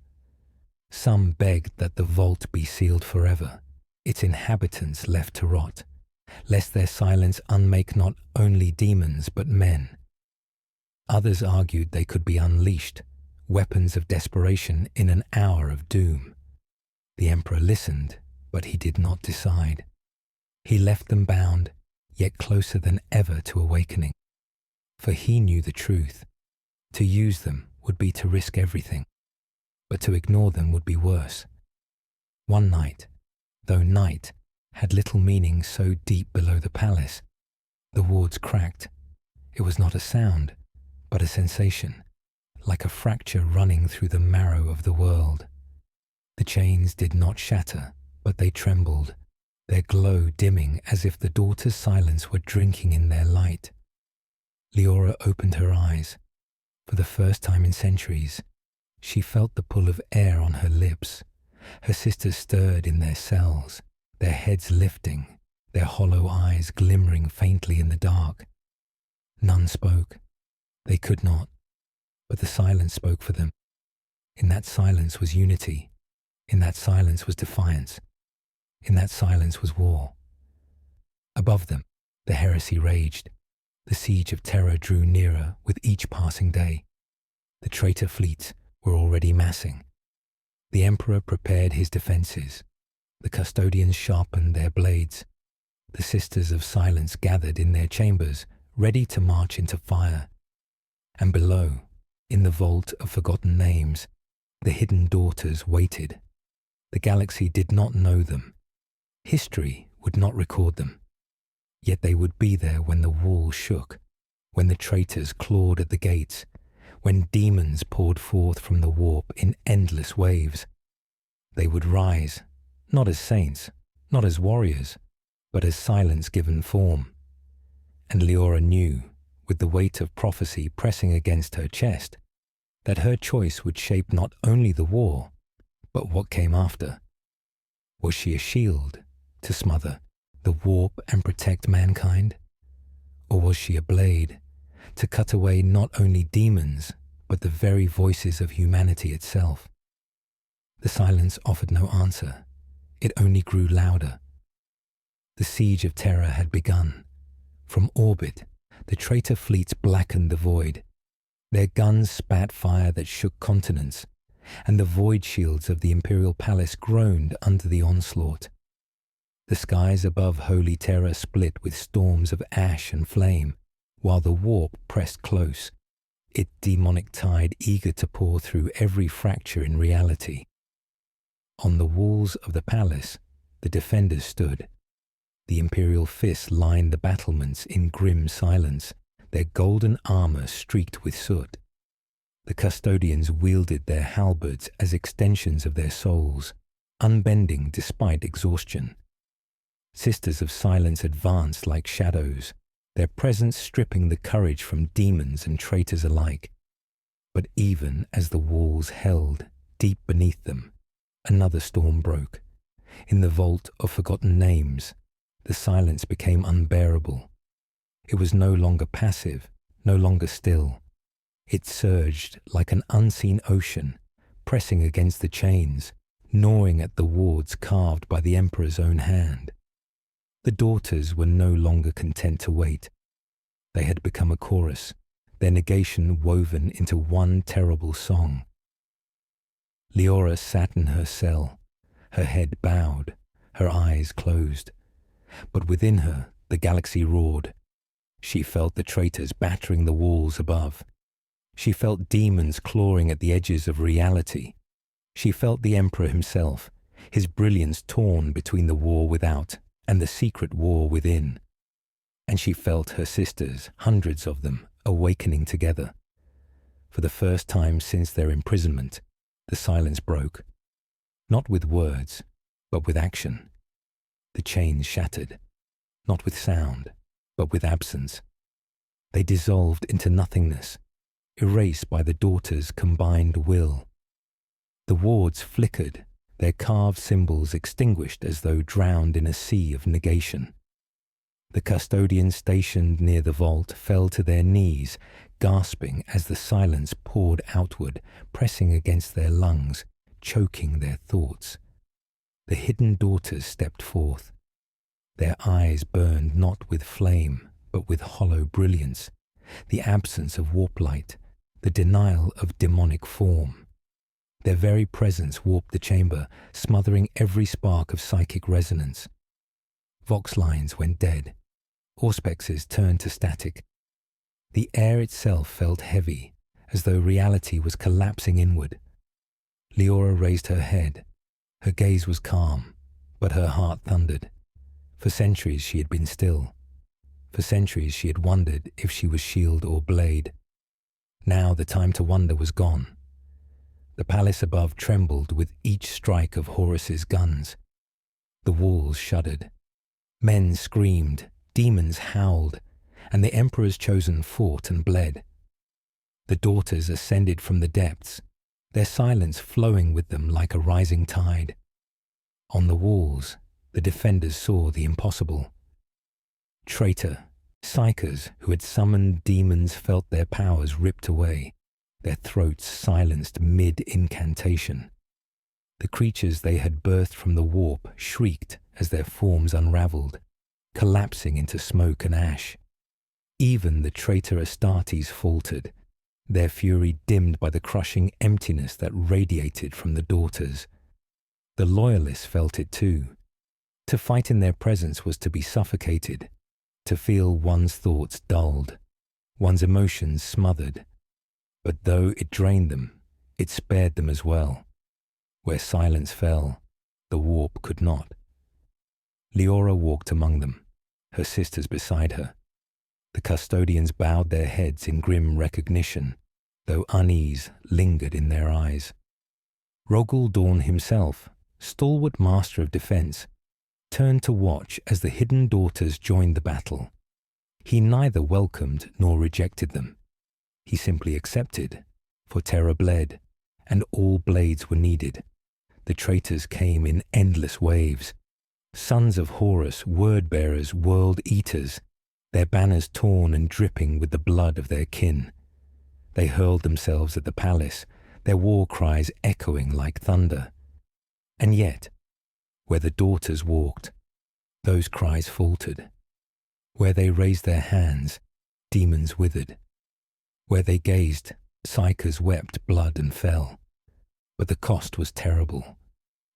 A: Some begged that the vault be sealed forever, its inhabitants left to rot, lest their silence unmake not only demons but men. Others argued they could be unleashed, weapons of desperation in an hour of doom. The Emperor listened, but he did not decide. He left them bound, yet closer than ever to awakening. For he knew the truth. To use them would be to risk everything, but to ignore them would be worse. One night, though night had little meaning so deep below the palace, the wards cracked. It was not a sound, but a sensation, like a fracture running through the marrow of the world. The chains did not shatter, but they trembled, their glow dimming as if the daughters' silence were drinking in their light. Leora opened her eyes. For the first time in centuries, she felt the pull of air on her lips. Her sisters stirred in their cells, their heads lifting, their hollow eyes glimmering faintly in the dark. None spoke. They could not, but the silence spoke for them. In that silence was unity. In that silence was defiance. In that silence was war. Above them, the heresy raged. The siege of terror drew nearer with each passing day. The traitor fleets were already massing. The Emperor prepared his defences. The custodians sharpened their blades. The sisters of silence gathered in their chambers, ready to march into fire. And below, in the vault of forgotten names, the hidden daughters waited. The galaxy did not know them. History would not record them. Yet they would be there when the walls shook, when the traitors clawed at the gates, when demons poured forth from the warp in endless waves. They would rise, not as saints, not as warriors, but as silence given form. And Leora knew, with the weight of prophecy pressing against her chest, that her choice would shape not only the war, but what came after. Was she a shield to smother the warp and protect mankind? Or was she a blade to cut away not only demons, but the very voices of humanity itself? The silence offered no answer. It only grew louder. The siege of terror had begun. From orbit, the traitor fleets blackened the void. Their guns spat fire that shook continents, and the void shields of the Imperial Palace groaned under the onslaught. The skies above Holy Terror split with storms of ash and flame, while the warp pressed close, its demonic tide eager to pour through every fracture in reality. On the walls of the palace, the defenders stood. The Imperial fists lined the battlements in grim silence, their golden armor streaked with soot. The custodians wielded their halberds as extensions of their souls, unbending despite exhaustion. Sisters of silence advanced like shadows, their presence stripping the courage from demons and traitors alike. But even as the walls held, deep beneath them, another storm broke. In the vault of forgotten names, the silence became unbearable. It was no longer passive, no longer still. It surged like an unseen ocean, pressing against the chains, gnawing at the wards carved by the Emperor's own hand. The daughters were no longer content to wait. They had become a chorus, their negation woven into one terrible song. Leora sat in her cell, her head bowed, her eyes closed. But within her, the galaxy roared. She felt the traitors battering the walls above. She felt demons clawing at the edges of reality. She felt the Emperor himself, his brilliance torn between the war without and the secret war within. And she felt her sisters, hundreds of them, awakening together. For the first time since their imprisonment, the silence broke. Not with words, but with action. The chains shattered, not with sound, but with absence. They dissolved into nothingness, erased by the daughters' combined will. The wards flickered, their carved symbols extinguished as though drowned in a sea of negation. The custodians stationed near the vault fell to their knees, gasping as the silence poured outward, pressing against their lungs, choking their thoughts. The hidden daughters stepped forth. Their eyes burned not with flame, but with hollow brilliance, the absence of warp light, the denial of demonic form. Their very presence warped the chamber, smothering every spark of psychic resonance. Vox lines went dead. Auspexes turned to static. The air itself felt heavy, as though reality was collapsing inward. Leora raised her head. Her gaze was calm, but her heart thundered. For centuries she had been still. For centuries she had wondered if she was shield or blade. Now the time to wonder was gone. The palace above trembled with each strike of Horus's guns. The walls shuddered. Men screamed, demons howled, and the Emperor's chosen fought and bled. The daughters ascended from the depths, their silence flowing with them like a rising tide. On the walls, the defenders saw the impossible. Traitor, psychers who had summoned demons felt their powers ripped away, their throats silenced mid-incantation. The creatures they had birthed from the warp shrieked as their forms unraveled, collapsing into smoke and ash. Even the traitor Astartes faltered, their fury dimmed by the crushing emptiness that radiated from the daughters. The loyalists felt it too. To fight in their presence was to be suffocated, to feel one's thoughts dulled, one's emotions smothered. But though it drained them, it spared them as well. Where silence fell, the warp could not. Leora walked among them, her sisters beside her. The custodians bowed their heads in grim recognition, though unease lingered in their eyes. Rogul Dawn himself, stalwart master of defense, turned to watch as the hidden daughters joined the battle. He neither welcomed nor rejected them. He simply accepted, for terror bled, and all blades were needed. The traitors came in endless waves. Sons of Horus, word-bearers, world-eaters, their banners torn and dripping with the blood of their kin. They hurled themselves at the palace, their war cries echoing like thunder. And yet, where the daughters walked, those cries faltered. Where they raised their hands, demons withered. Where they gazed, psychers wept blood and fell. But the cost was terrible.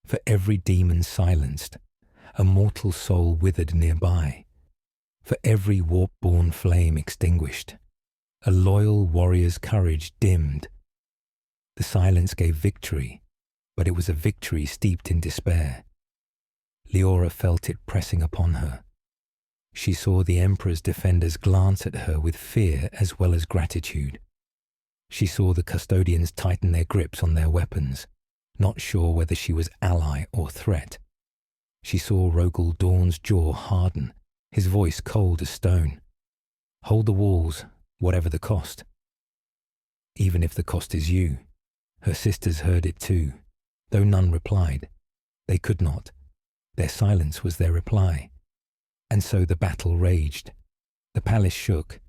A: For every demon silenced, a mortal soul withered nearby. For every warp-born flame extinguished, a loyal warrior's courage dimmed. The silence gave victory, but it was a victory steeped in despair. Leora felt it pressing upon her. She saw the Emperor's defenders glance at her with fear as well as gratitude. She saw the custodians tighten their grips on their weapons, not sure whether she was ally or threat. She saw Rogul Dawn's jaw harden, his voice cold as stone. Hold the walls, whatever the cost. Even if the cost is you. Her sisters heard it too, though none replied. They could not. Their silence was their reply. And so the battle raged. The palace shook.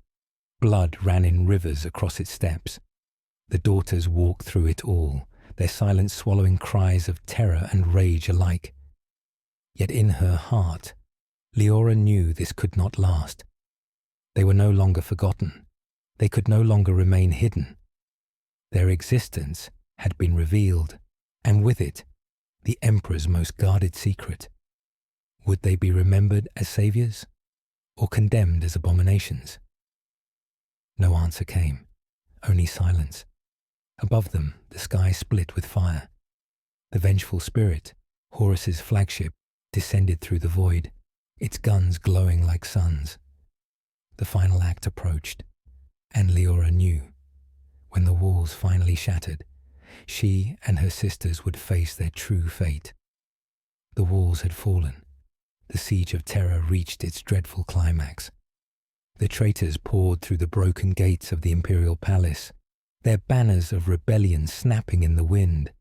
A: Blood ran in rivers across its steps. The daughters walked through it all, their silence swallowing cries of terror and rage alike. Yet in her heart, Leora knew this could not last. They were no longer forgotten. They could no longer remain hidden. Their existence had been revealed, and with it, the Emperor's most guarded secret. Would they be remembered as saviors, or condemned as abominations? No answer came, only silence. Above them, the sky split with fire. The vengeful spirit, Horus's flagship, descended through the void, its guns glowing like suns. The final act approached, and Leora knew, when the walls finally shattered, she and her sisters would face their true fate. The walls had fallen. The siege of terror reached its dreadful climax. The traitors poured through the broken gates of the imperial palace, their banners of rebellion snapping in the wind,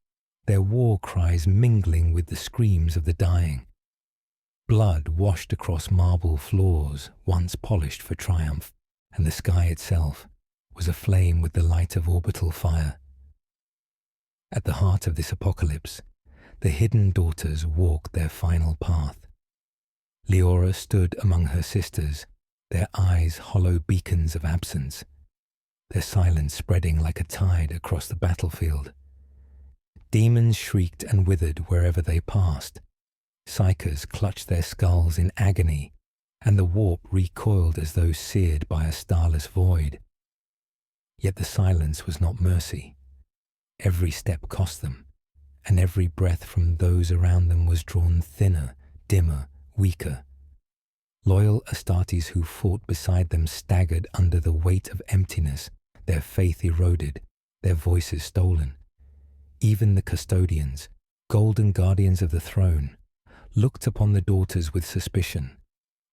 A: their war cries mingling with the screams of the dying. Blood washed across marble floors once polished for triumph, and the sky itself was aflame with the light of orbital fire. At the heart of this apocalypse, the hidden daughters walked their final path. Leora stood among her sisters, their eyes hollow beacons of absence, their silence spreading like a tide across the battlefield. Demons shrieked and withered wherever they passed. Psychers clutched their skulls in agony, and the warp recoiled as though seared by a starless void. Yet the silence was not mercy. Every step cost them, and every breath from those around them was drawn thinner, dimmer, weaker. Loyal Astartes who fought beside them staggered under the weight of emptiness, their faith eroded, their voices stolen. Even the custodians, golden guardians of the throne, looked upon the daughters with suspicion,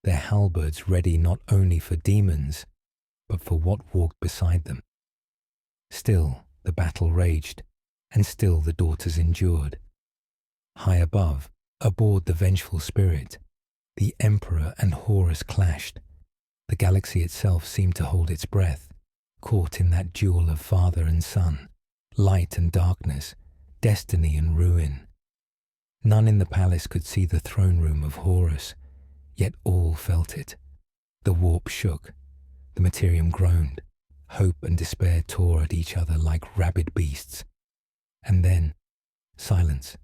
A: their halberds ready not only for demons, but for what walked beside them. Still the battle raged, and still the daughters endured. High above, aboard the vengeful spirit, the Emperor and Horus clashed. The galaxy itself seemed to hold its breath, caught in that duel of father and son, light and darkness, destiny and ruin. None in the palace could see the throne room of Horus, yet all felt it. The warp shook, the materium groaned, hope and despair tore at each other like rabid beasts. And then, silence.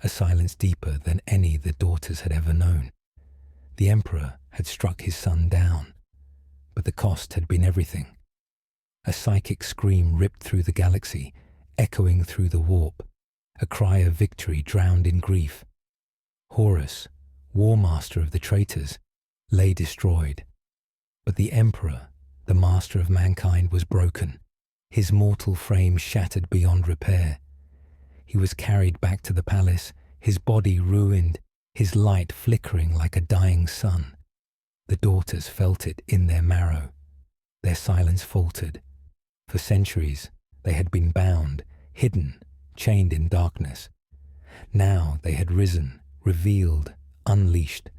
A: A silence deeper than any the daughters had ever known. The Emperor had struck his son down, but the cost had been everything. A psychic scream ripped through the galaxy, echoing through the warp, a cry of victory drowned in grief. Horus, war master of the traitors, lay destroyed, but the Emperor, the master of mankind, was broken, his mortal frame shattered beyond repair. He was carried back to the palace, his body ruined, his light flickering like a dying sun. The daughters felt it in their marrow. Their silence faltered. For centuries they had been bound, hidden, chained in darkness. Now they had risen, revealed, unleashed.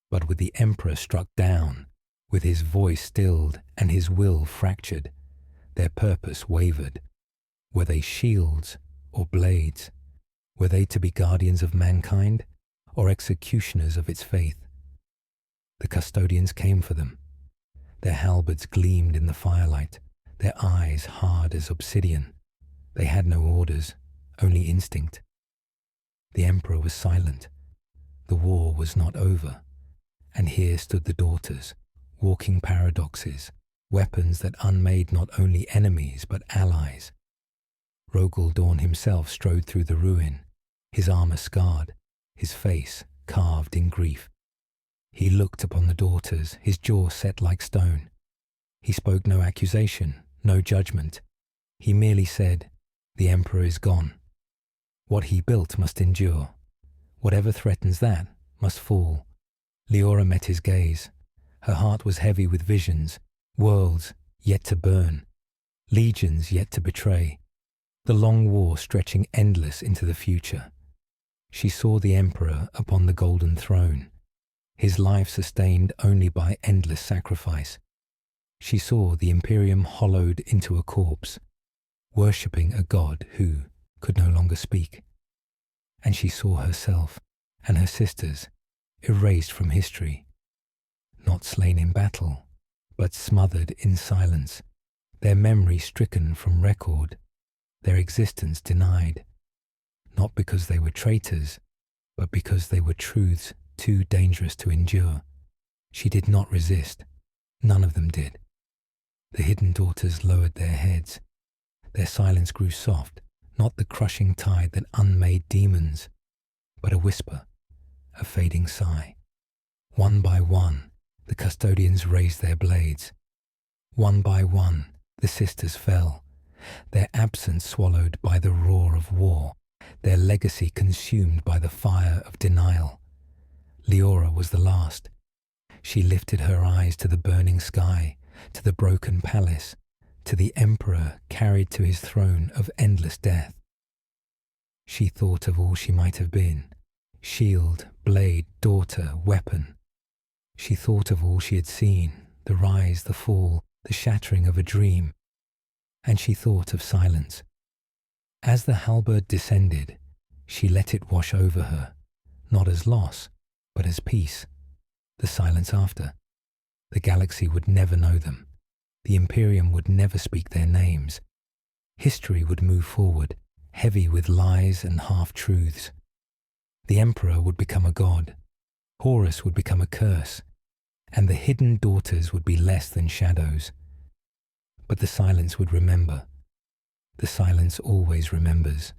A: But with the Emperor struck down, with his voice stilled and his will fractured, their purpose wavered. Were they shields or blades? Were they to be guardians of mankind or executioners of its faith? The custodians came for them. Their halberds gleamed in the firelight, their eyes hard as obsidian. They had no orders, only instinct. The Emperor was silent. The war was not over. And here stood the daughters, walking paradoxes, weapons that unmade not only enemies but allies. Rogel Dawn himself strode through the ruin, his armor scarred, his face carved in grief. He looked upon the daughters, his jaw set like stone. He spoke no accusation, no judgment. He merely said, "The Emperor is gone. What he built must endure. Whatever threatens that must fall." Leora met his gaze. Her heart was heavy with visions, worlds yet to burn, legions yet to betray, the long war stretching endless into the future. She saw the Emperor upon the golden throne, his life sustained only by endless sacrifice. She saw the Imperium hollowed into a corpse, worshipping a god who could no longer speak. And she saw herself and her sisters erased from history, not slain in battle, but smothered in silence, their memory stricken from record, their existence denied, not because they were traitors, but because they were truths too dangerous to endure. She did not resist. None of them did. The hidden daughters lowered their heads. Their silence grew soft, not the crushing tide that unmade demons, but a whisper, a fading sigh. One by one, the custodians raised their blades. One by one, the sisters fell, their absence swallowed by the roar of war, their legacy consumed by the fire of denial. Leora was the last. She lifted her eyes to the burning sky, to the broken palace, to the emperor carried to his throne of endless death. She thought of all she might have been, shield, blade, daughter, weapon. She thought of all she had seen, the rise, the fall, the shattering of a dream. And she thought of silence. As the halberd descended, she let it wash over her, not as loss, but as peace. The silence after. The galaxy would never know them. The Imperium would never speak their names. History would move forward, heavy with lies and half-truths. The Emperor would become a god. Horus would become a curse. And the hidden daughters would be less than shadows. But the silence would remember. The silence always remembers.